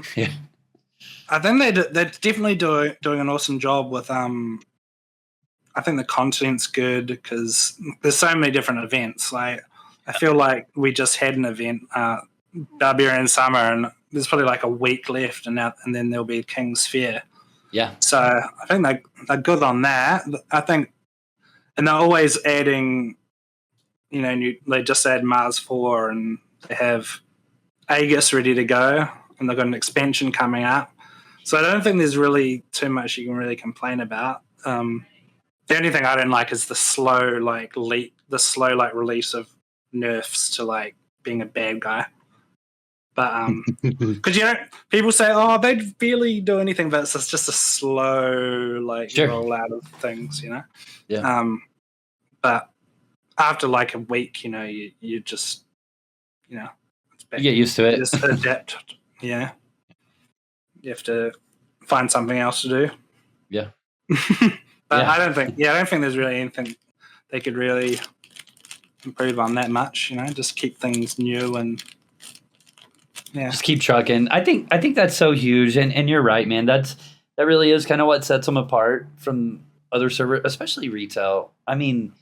I think they're definitely doing an awesome job with I think the content's good because there's so many different events. Like I feel like we just had an event, Barbarian Summer, and there's probably like a week left, and then there'll be King's Fair. Yeah. So I think they're good on that. I think, and they're always adding, they just add Mars 4 and they have Aegis ready to go, and they've got an expansion coming up. So I don't think there's really too much you can really complain about. The only thing I don't like is the slow release of nerfs to like being a bad guy. But because people say, oh, they barely do anything, but it's just a slow rollout of things, Yeah. But after like a week, you just it's back. You get used to it. You just adapt. Yeah. You have to find something else to do. Yeah. But I don't think there's really anything they could really improve on that much. Just keep things new and just keep trucking. I think that's so huge, and you're right, man. That really is kind of what sets them apart from other servers, especially retail. I mean,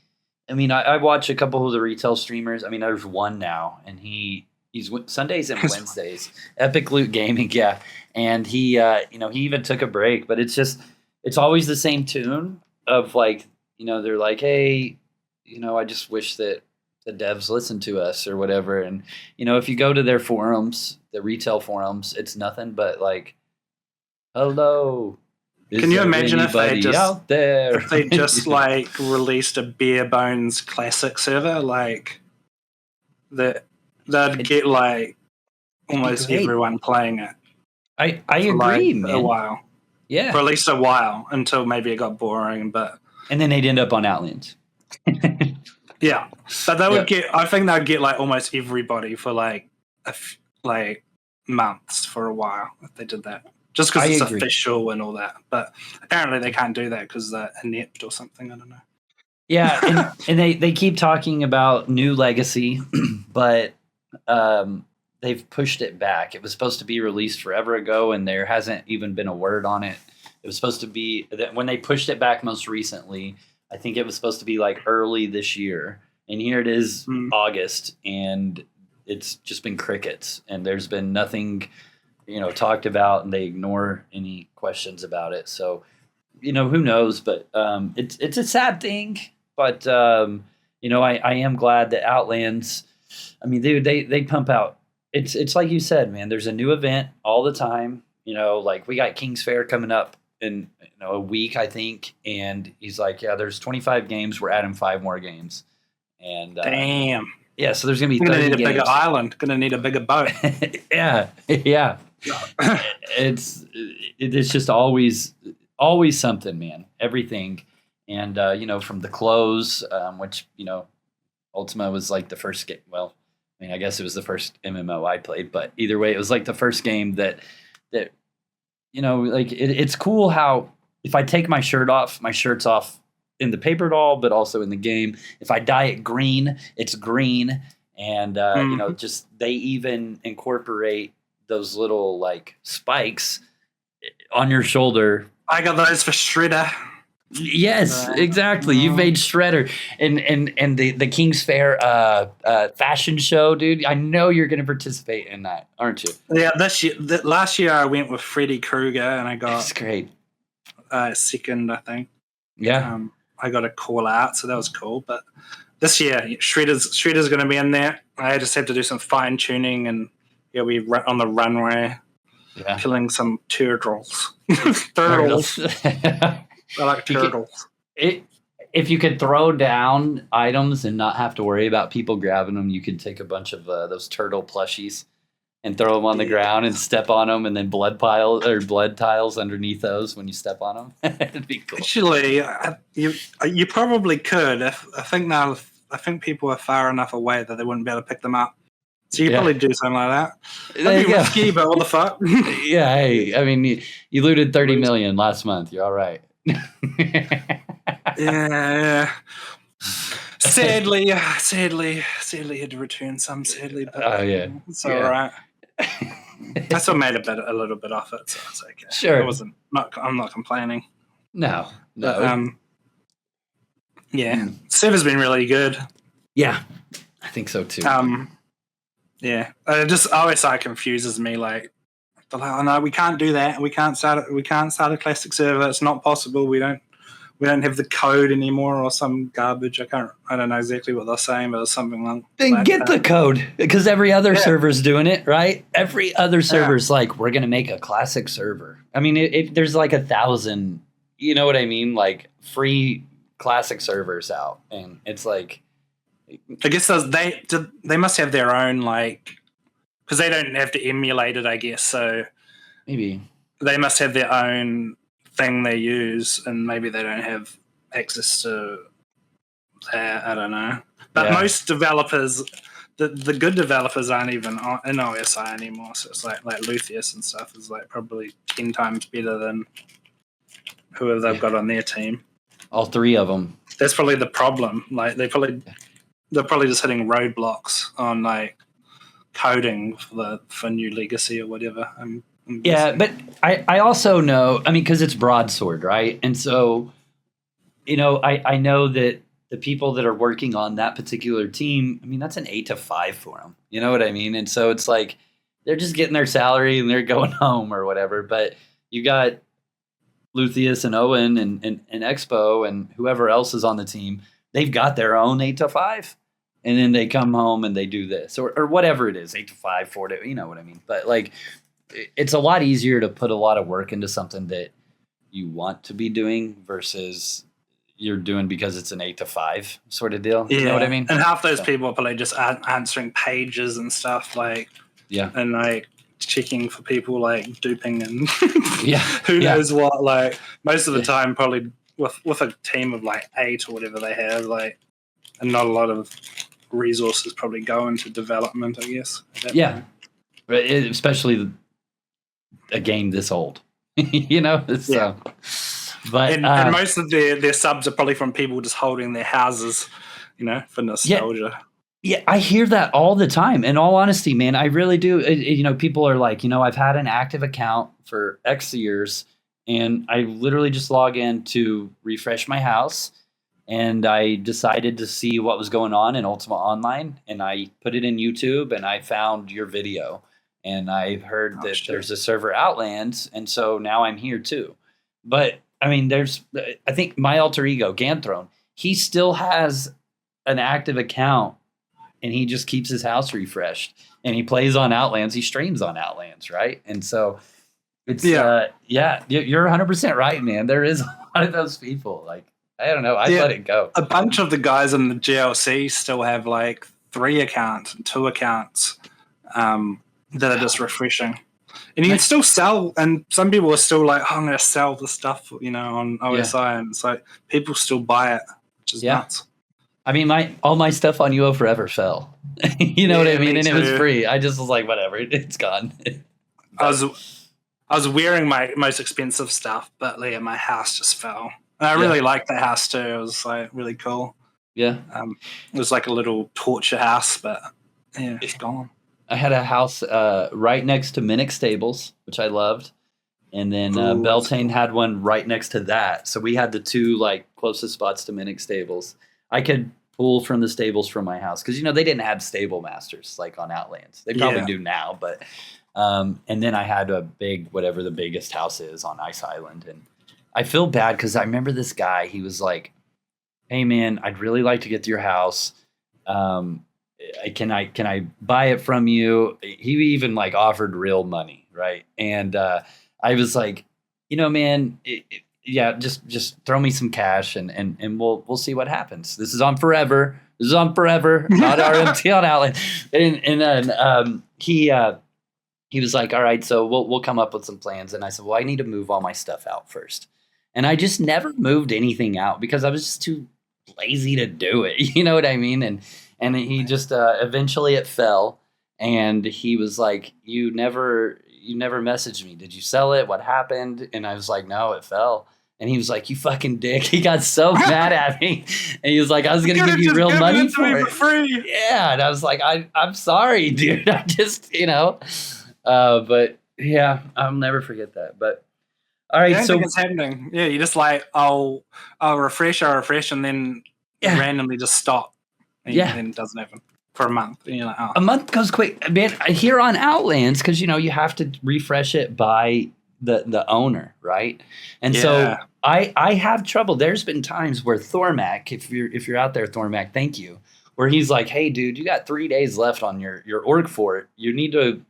I watch a couple of the retail streamers. I mean, there's one now, and he's Sundays and Wednesdays. Epic Loot Gaming, yeah. And he even took a break, but it's always the same tune of like, they're like, hey, I just wish that the devs listen to us or whatever. And, if you go to their forums, the retail forums, it's nothing but like, hello. Can you imagine if they just just like released a bare bones classic server, like they'd get like almost everyone playing it. I agree, man. A while. Yeah. For at least a while until maybe it got boring, and then they'd end up on Outlands. Yeah. But they would I think they'd get like almost everybody for like months for a while if they did that. Just because it's official and all that. But apparently they can't do that because they're inept or something. I don't know. Yeah, and they keep talking about new legacy, but they've pushed it back. It was supposed to be released forever ago, and there hasn't even been a word on it. It was supposed to be when they pushed it back most recently. I think it was supposed to be like early this year, and here it is, August, and it's just been crickets, and there's been nothing talked about, and they ignore any questions about it. So, who knows? But it's a sad thing. But I am glad that Outlands. I mean, dude, they pump out. It's like you said, man. There's a new event all the time. Like we got King's Fair coming up in a week, I think, and he's like, yeah, there's 25 games. We're adding 5 more games, and damn. Yeah, so there's gonna be 30 gonna need games. a bigger island. Gonna need a bigger boat. yeah. It's just always something, man. Everything, and from the close, which Ultima was like the first game. Well, I mean, I guess it was the first MMO I played, but either way, it was like the first game that like it's cool how if I take my shirt off, my shirt's off in the paper doll, but also in the game. If I dye it green, it's green. And, just they even incorporate those little like spikes on your shoulder. I got those for Shredder. Yes, exactly. You've made Shredder and the King's Fair fashion show, dude. I know you're going to participate in that, aren't you? Yeah, last year I went with Freddy Krueger and I got that's great. Second, I think. Yeah. I got a call out, so that was cool. But this year, Shredder's going to be in there. I just have to do some fine tuning, and we on the runway, killing some turtles. Turtles. I like turtles. If you could throw down items and not have to worry about people grabbing them, you could take a bunch of those turtle plushies and throw them on the ground and step on them, and then blood tiles underneath those when you step on them. It'd be cool. Actually, you probably could. I think people are far enough away that they wouldn't be able to pick them up. So you probably do something like that. That'd be risky, but what the fuck? Yeah, hey, I mean, you looted 30 million last month. You're all right. Yeah. Sadly, had to return some. Sadly, but it's all right. I still made a little bit off it, so it's okay. Sure, I'm not complaining. No. But, server's been really good. Yeah, I think so too. Yeah, it always confuses me. Like, they're like, oh no, we can't do that. We can't start a classic server. It's not possible. We don't have the code anymore, or some garbage. I don't know exactly what they're saying, but it's something like. Then get the code, because every other server's doing it, right? Every other server's like, we're gonna make a classic server. I mean, there's like 1,000. You know what I mean? Like free classic servers out, and it's like. I guess they must have their own, like, because they don't have to emulate it, I guess. So maybe they must have their own thing they use, and maybe they don't have access to that. I don't know. But most developers, the good developers, aren't even in OSI anymore. So it's like Lutheus and stuff is like probably 10 times better than whoever they've got on their team. All 3 of them. That's probably the problem. Like they're probably just hitting roadblocks on like coding for new legacy or whatever. But I also know, I mean, because it's broadsword, right? And so, I know that the people that are working on that particular team, I mean, that's an 8 to 5 for them. You know what I mean? And so it's like they're just getting their salary and they're going home or whatever. But you got Lutheus and Owen and Expo and whoever else is on the team. They've got their own 8 to 5. And then they come home and they do this or whatever it is, 8 to 5, 4 to, you know what I mean? But like, it's a lot easier to put a lot of work into something that you want to be doing versus you're doing because it's an 8 to 5 sort of deal. You know what I mean? And half those people are probably just answering pages and stuff like, and like checking for people like duping and who knows what. Like most of the time, probably with a team of like 8 or whatever they have, like, and not a lot of resources probably go into development, I guess. But especially a game this old, So, but and most of their subs are probably from people just holding their houses, for nostalgia. Yeah, I hear that all the time. In all honesty, man, I really do. People are like, I've had an active account for X years, and I literally just log in to refresh my house. And I decided to see what was going on in Ultima Online, and I put it in YouTube, and I found your video. and I heard that there's a server Outlands, and so now I'm here too. But I mean, I think my alter ego Ganthrone, he still has an active account, and he just keeps his house refreshed, and he plays on Outlands. He streams on Outlands, right? And so it's you're 100% right, man. There is a lot of those people. Like, I don't know. I'd let it go. A bunch of the guys in the GLC still have like 3 accounts and 2 accounts that are just refreshing. And you can still sell, and some people are still like, I'm going to sell the stuff, on OSI, and it's like people still buy it, which is nuts. I mean, all my stuff on UO Forever fell. You know what I mean? And it was free. I just was like, whatever, it's gone. I was wearing my most expensive stuff, but my house just fell. And I really liked the house too. It was like really cool. Yeah. It was like a little torture house, but it's gone. I had a house right next to Minnick Stables, which I loved. And then Beltane had one right next to that. So we had the 2 like closest spots to Minnick Stables. I could pull from the stables from my house because, they didn't have stable masters like on Outlands. They probably do now, but and then I had a big, whatever the biggest house is on Ice Island. And I feel bad because I remember this guy, he was like, hey man, I'd really like to get to your house. Can I buy it from you? He even like offered real money, right? And I was like, man, just throw me some cash and we'll see what happens. This is on forever. Not RMT on Outland. And then he was like, all right, so we'll come up with some plans. And I said, well, I need to move all my stuff out first. And I just never moved anything out because I was just too lazy to do it. You know what I mean? And he just eventually it fell, and he was like, you never messaged me. Did you sell it? What happened? And I was like, no, it fell. And he was like, you fucking dick. He got so mad at me. And he was like, I was going to give you real money for it. Free. Yeah. And I was like, I'm sorry, dude. I just, but yeah, I'll never forget that. But all right. So it's happening. Yeah. You just like, I'll refresh, and then randomly just stop. And then it doesn't happen for a month. And you're like, oh. A month goes quick. Man, here on Outlands, because, you have to refresh it by the owner, right? And so I have trouble. There's been times where Thormac, if you're out there, Thormac, thank you, where he's like, hey, dude, you got 3 days left on your org fort. You need to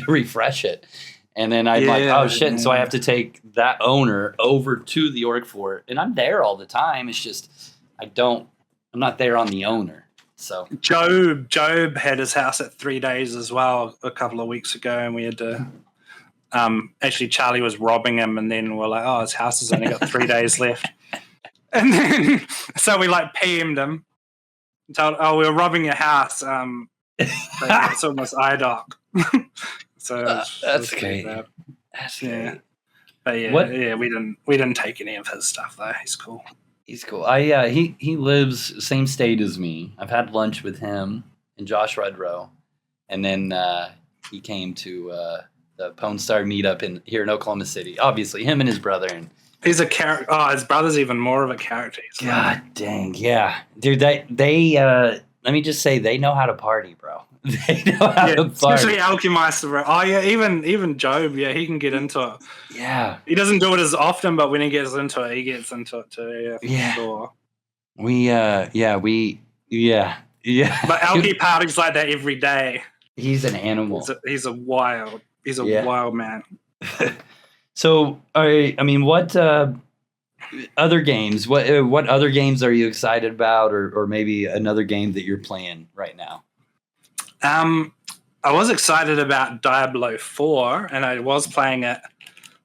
refresh it. And then I'm like, oh, shit. And so I have to take that owner over to the org fort. And I'm there all the time. It's just I'm not there on the owner. So Job had his house at 3 days as well a couple of weeks ago, and we had to actually Charlie was robbing him, and then we're like, oh, his house has only got 3 days left. And then so we like PM'd him. Told, oh, we were robbing your house. It's almost IDOC. So that's great. That's great. But we didn't take any of his stuff though. He's cool. He's cool. He lives same state as me. I've had lunch with him and Josh Rudrow, and then he came to the Pwncast meetup here in Oklahoma City. Obviously, him and his brother. And he's a character. Oh, his brother's even more of a character. God dang, yeah, dude. They let me just say they know how to party, bro. They know how to party. Especially Alchemeister, bro. Oh yeah, even Job. Yeah, he can get into it. Yeah, he doesn't do it as often, but when he gets into it, he gets into it too. Yeah, sure. But Alki parties like that every day. He's an animal. He's a wild man. So, I mean, what other games? What other games are you excited about, or maybe another game that you're playing right now? I was excited about Diablo 4, and I was playing it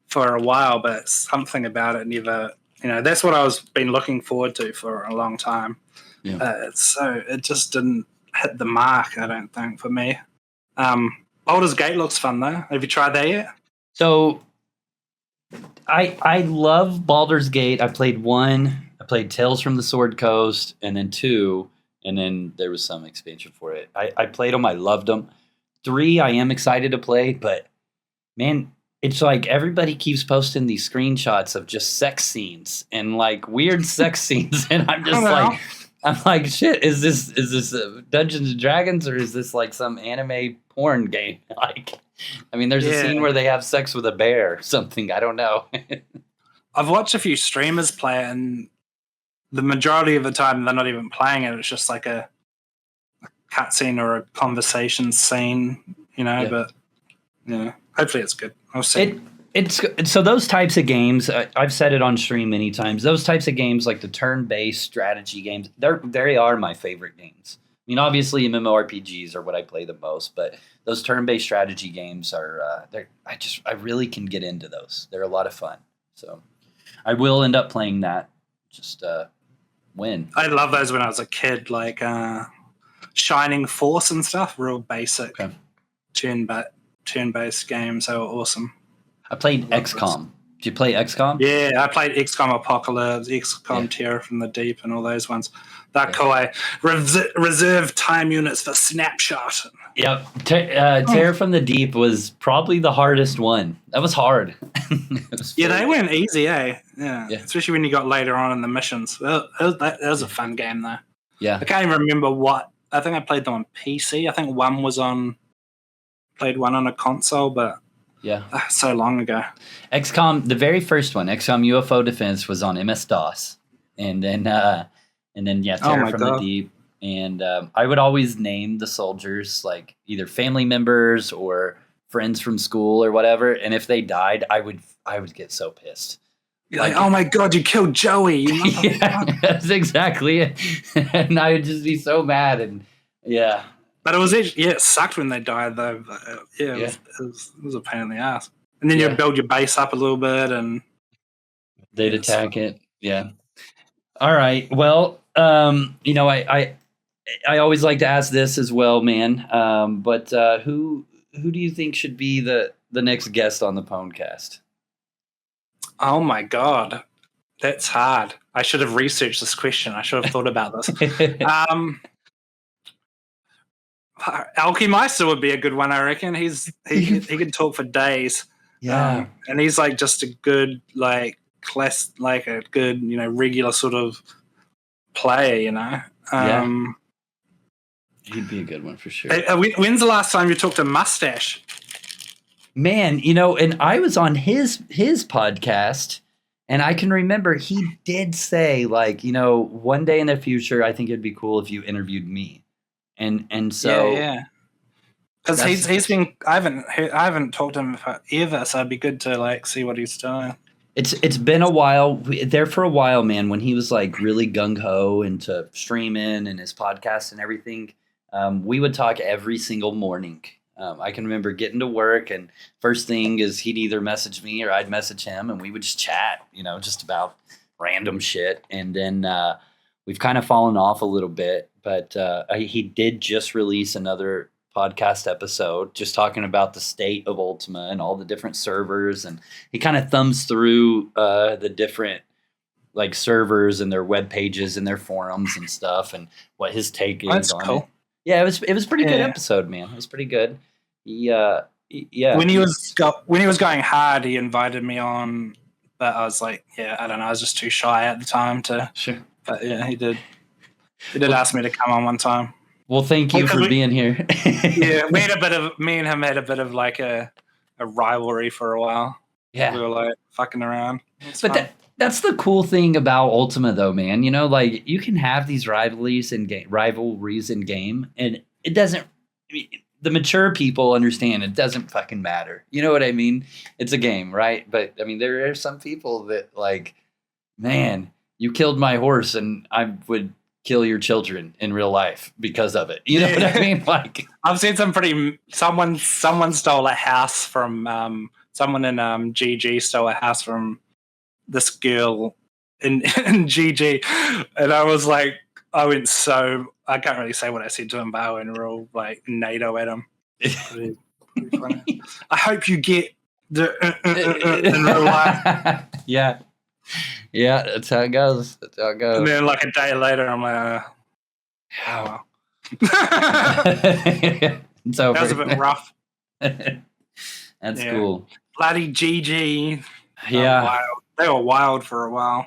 for a while, but something about it never. That's what I was been looking forward to for a long time. Yeah. So it just didn't hit the mark, I don't think, for me. Baldur's Gate looks fun though. Have you tried that yet? So I love Baldur's Gate. I played 1. I played Tales from the Sword Coast, and then 2, and then there was some expansion for it. I played them. I loved them. 3, I am excited to play, but man, it's like everybody keeps posting these screenshots of just sex scenes and like weird sex scenes, and I'm like, shit, is this Dungeons and Dragons, or is this like some anime porn game? Like, I mean, there's a scene where they have sex with a bear or something. I don't know. I've watched a few streamers play it, and the majority of the time they're not even playing it. It's just like a cutscene or a conversation scene, Yeah. But hopefully it's good. I'll see. It's so those types of games. I've said it on stream many times. Those types of games, like the turn-based strategy games, they are my favorite games. I mean, obviously, MMORPGs are what I play the most, but those turn-based strategy games are. I really can get into those. They're a lot of fun. So, I will end up playing that. Just when I love those when I was a kid, like Shining Force and stuff. Real basic turn-based games. They were awesome. I played XCOM. Did you play XCOM? Yeah, I played XCOM Apocalypse, XCOM Terror from the Deep, and all those ones. That cool. I reserve time units for snapshot. Yep. Terror from the Deep was probably the hardest one. That was hard. They weren't easy, eh? Yeah. Especially when you got later on in the missions. That was a fun game, though. Yeah. I can't even remember what. I think I played them on PC. I think played one on a console, but so long ago. XCOM, the very first one, XCOM UFO Defense, was on MS-DOS, and then Terror from the Deep. And I would always name the soldiers like either family members or friends from school or whatever. And if they died, I would get so pissed. You're like, oh my God, you killed Joey. Yeah, that's exactly it. And I would just be so mad. And but it was it sucked when they died though. It was a pain in the ass. And then you build your base up a little bit, and they'd attack it. Yeah. All right. Well, I always like to ask this as well, man. But who do you think should be the next guest on the Pwncast? Oh my God, that's hard. I should have researched this question. I should have thought about this. Alchemeister would be a good one, I reckon. He could talk for days. Yeah, and he's like just a good like a good regular sort of player. He'd be a good one for sure. When's the last time you talked to Mustache? Man, and I was on his podcast, and I can remember he did say like, one day in the future, I think it'd be cool if you interviewed me. And so because he's been I haven't talked to him forever, so it'd be good to like see what he's doing. It's been a while there for a while, man. When he was like really gung ho into streaming and his podcast and everything, we would talk every single morning. I can remember getting to work, and first thing is he'd either message me or I'd message him, and we would just chat, just about random shit. And then we've kind of fallen off a little bit. But he did just release another podcast episode just talking about the state of Ultima and all the different servers. And he kind of thumbs through the different like servers and their web pages and their forums and stuff and what his take is on it. Yeah, it was pretty good episode, man. It was pretty good. Yeah. When he was going hard, he invited me on, but I was like, I don't know. I was just too shy at the time to. Sure. But he did. He did ask me to come on one time. Well, thank you for being here. Me and him had a bit of like a rivalry for a while. Yeah. We were like fucking around. But that's the cool thing about Ultima though, man. Like you can have these rivalries in game, and it doesn't, the mature people understand it doesn't fucking matter. You know what I mean? It's a game, right? But I mean, there are some people that like, man, you killed my horse and I would kill your children in real life because of it. You know what I mean? Like I've seen someone stole a house from someone in GG stole a house from this girl in GG, and I was like, I can't really say what I said to him, but I went real like NATO at him. Pretty funny. I hope you get the in real life. Yeah, that's how it goes. And then like a day later, I'm like, oh well. It's over. That was a bit rough. That's cool. Bloody GG. Yeah. They were wild for a while.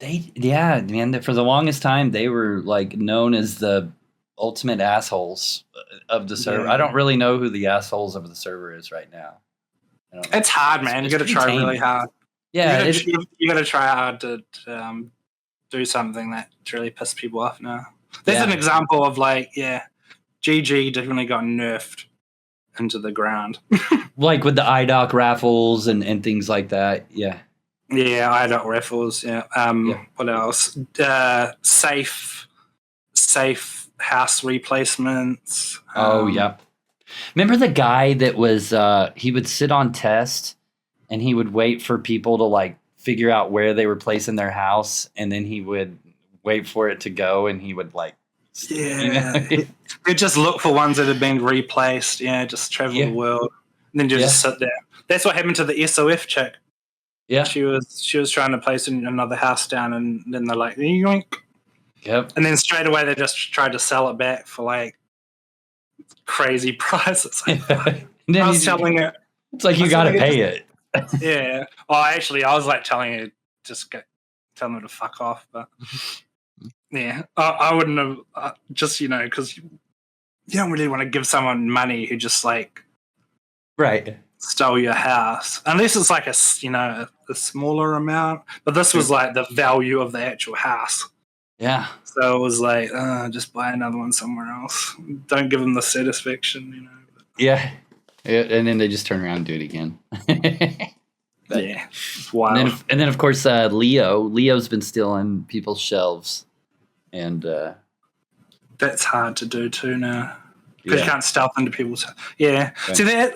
Man, for the longest time, they were like known as the ultimate assholes of the server. Yeah. I don't really know who the assholes of the server is right now. I don't know. It's hard, man. You got to pretty try tame. really hard. Yeah, you got to try hard to do something that really piss people off now. There's an example of GG definitely got nerfed into the ground. like with the IDOC raffles and things like that. Yeah. Yeah, IDOC raffles. Yeah. What else? Safe house replacements. Yeah. Remember the guy that was he would sit on test and he would wait for people to like figure out where they were placing their house, and then he would wait for it to go, and he would like he'd just look for ones that had been replaced. Yeah, just travel the world, and then just sit there. That's what happened to the SOF chick. Yeah, she was trying to place another house down, and then they're like, yoink. Yep. And then straight away they just tried to sell it back for like crazy prices. I was telling it. It's like you got to pay it. Yeah. Oh, actually, I was like telling it tell them to fuck off, but yeah, I wouldn't have just because you don't really want to give someone money who just like stole your house, unless it's like a smaller amount. But this was like the value of the actual house. Yeah. So it was like, just buy another one somewhere else. Don't give them the satisfaction, Yeah. And then they just turn around and do it again. Yeah. Wow. And then of course, Leo's been stealing people's shelves. And that's hard to do too now. Because you can't stealth into people's... Yeah. Right. See,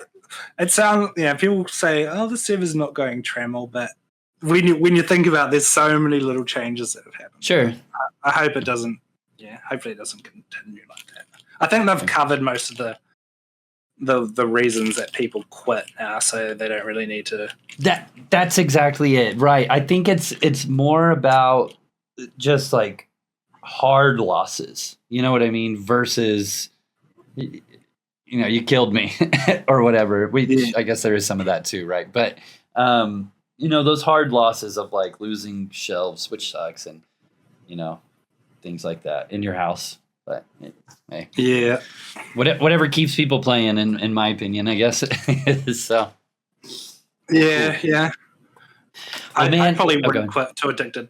it sounds... Yeah, people say, oh, the server's not going Trammel, but when you think about it, there's so many little changes that have happened. Sure. I hope it doesn't... Yeah, hopefully it doesn't continue like that. I think they've covered most of the reasons that people quit now, so they don't really need to... That's exactly it, right. I think it's more about just like hard losses, you know what I mean, versus you killed me or whatever. I guess there is some of that too, right? But those hard losses of like losing shelves, which sucks, and things like that in your house. But hey, yeah, whatever keeps people playing, in my opinion, I guess. So yeah. I probably wouldn't quit. Too addicted.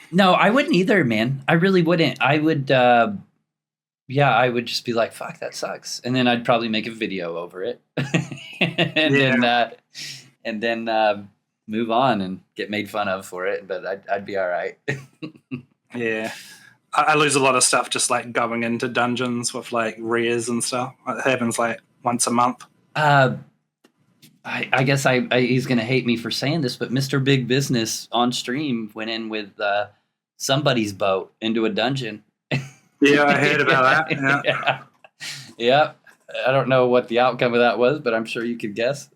No, I wouldn't either, man. I really wouldn't. I would, I would just be like, "Fuck, that sucks," and then I'd probably make a video over it, and then move on and get made fun of for it. But I'd be all right. Yeah. I lose a lot of stuff just like going into dungeons with like rears and stuff. It happens like once a month. I guess he's going to hate me for saying this, but Mr. Big Business on stream went in with somebody's boat into a dungeon. Yeah, I heard about that. Yeah. I don't know what the outcome of that was, but I'm sure you could guess.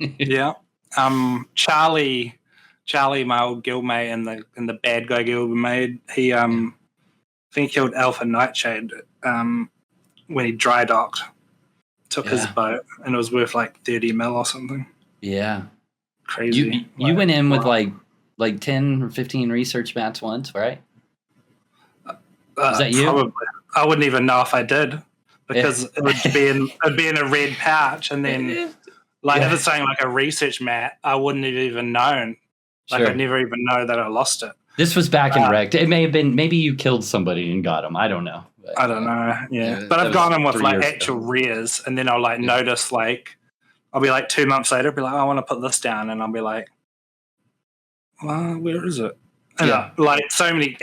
Yeah. Charlie, my old guildmate in the bad guy guild we made, he I think he killed Alpha Nightshade when he dry docked. Took his boat, and it was worth like 30 mil or something. Yeah. Crazy. You went in with like 10 or 15 research mats once, right? Was that you? Probably. I wouldn't even know if I did, because it would be in a red pouch, and then if it's saying like a research mat, I wouldn't have even known. Like I'd never even know that I lost it. This was back in Rect. It may have been, maybe you killed somebody and got them. I don't know. But, I don't know. Yeah. But I've gone in with like actual rears, and then I'll like notice I'll be like 2 months later, be like, I want to put this down, and I'll be like, well, where is it? And like so many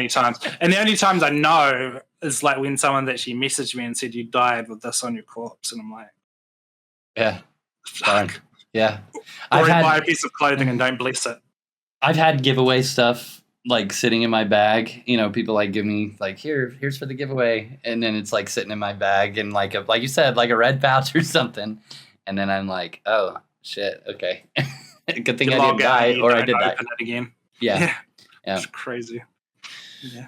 times. And the only times I know is like when someone actually messaged me and said you died with this on your corpse, and I'm like, yeah, fuck. Yeah. Or buy a piece of clothing and don't bless it. I've had giveaway stuff like sitting in my bag. People like give me like, here's for the giveaway, and then it's like sitting in my bag and like you said, like a red pouch or something, and then I'm like, oh shit, okay. Good thing I didn't die, or I did die. It again. Yeah. It's crazy. Yeah.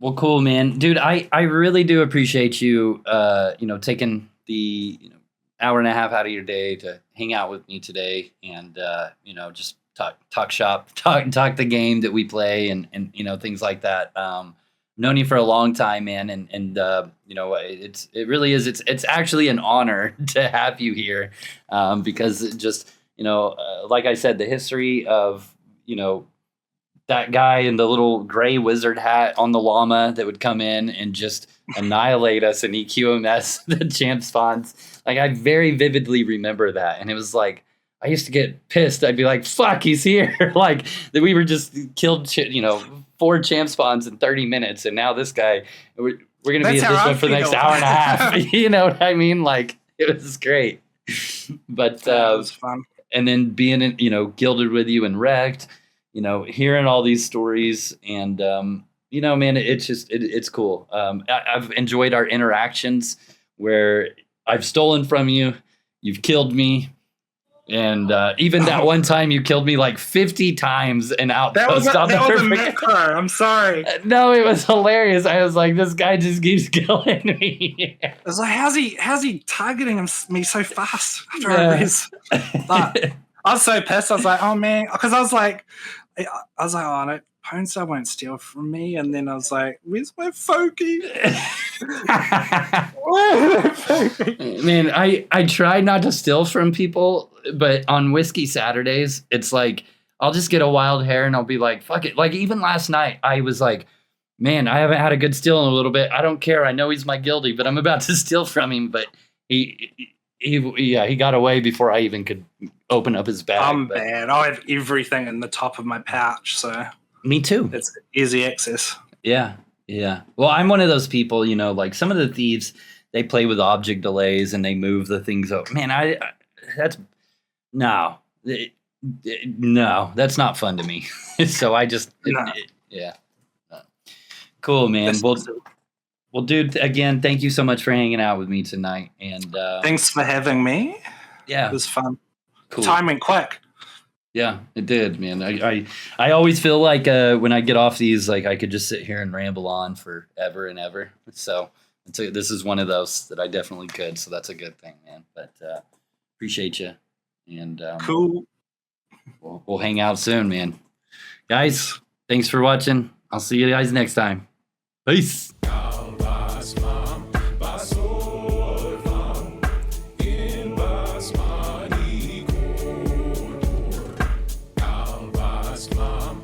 Well, cool, man, dude. I really do appreciate you, taking the hour and a half out of your day to hang out with me today, and just talk shop, talk the game that we play, and things like that. known you for a long time, man, and you know, it really is. It's actually an honor to have you here, because it just, you know, like I said, the history of, you know, that guy in the little gray wizard hat on the llama that would come in and just annihilate us in EQMS, the champ spawns. Like, I very vividly remember that. And it was like, I used to get pissed. I'd be like, fuck, he's here. Like, that we were just killed, you know, 4 champ spawns in 30 minutes. And now this guy, we're going to be at this one for the next hour and a half. You know what I mean? Like, it was great. But, It was fun. And then being in, you know, guilded with you and wrecked, you know, hearing all these stories, and you know, man, it's just it's cool. I've enjoyed our interactions where I've stolen from you, you've killed me, and even that one time you killed me like 50 times and outpost on the that was a macro. I'm sorry. No, it was hilarious. I was like, this guy just keeps killing me. I was like, how's he targeting me so fast after I res? But I was so pissed. I was like, oh man, because I was like, oh no, Pwncast won't steal from me. And then I was like, where's my Foki? Man, I try not to steal from people, but on Whiskey Saturdays, it's like, I'll just get a wild hair and I'll be like, fuck it. Like, even last night, I was like, man, I haven't had a good steal in a little bit. I don't care. I know he's my guildie, but I'm about to steal from him. But he got away before I even could open up his bag. I'm bad. I have everything in the top of my pouch, so me too. It's easy access. Yeah. Well, I'm one of those people, you know, like some of the thieves, they play with object delays and they move the things over. Man, that's not fun to me. So I just, cool, man. Well, dude, again, thank you so much for hanging out with me tonight. And thanks for having me. Yeah, it was fun. Cool. Time went quick. Yeah, it did, man. I always feel like when I get off these, like I could just sit here and ramble on forever and ever. So this is one of those that I definitely could. So that's a good thing, man. But appreciate you. And cool. We'll hang out soon, man. Guys, thanks for watching. I'll see you guys next time. Peace. Mom.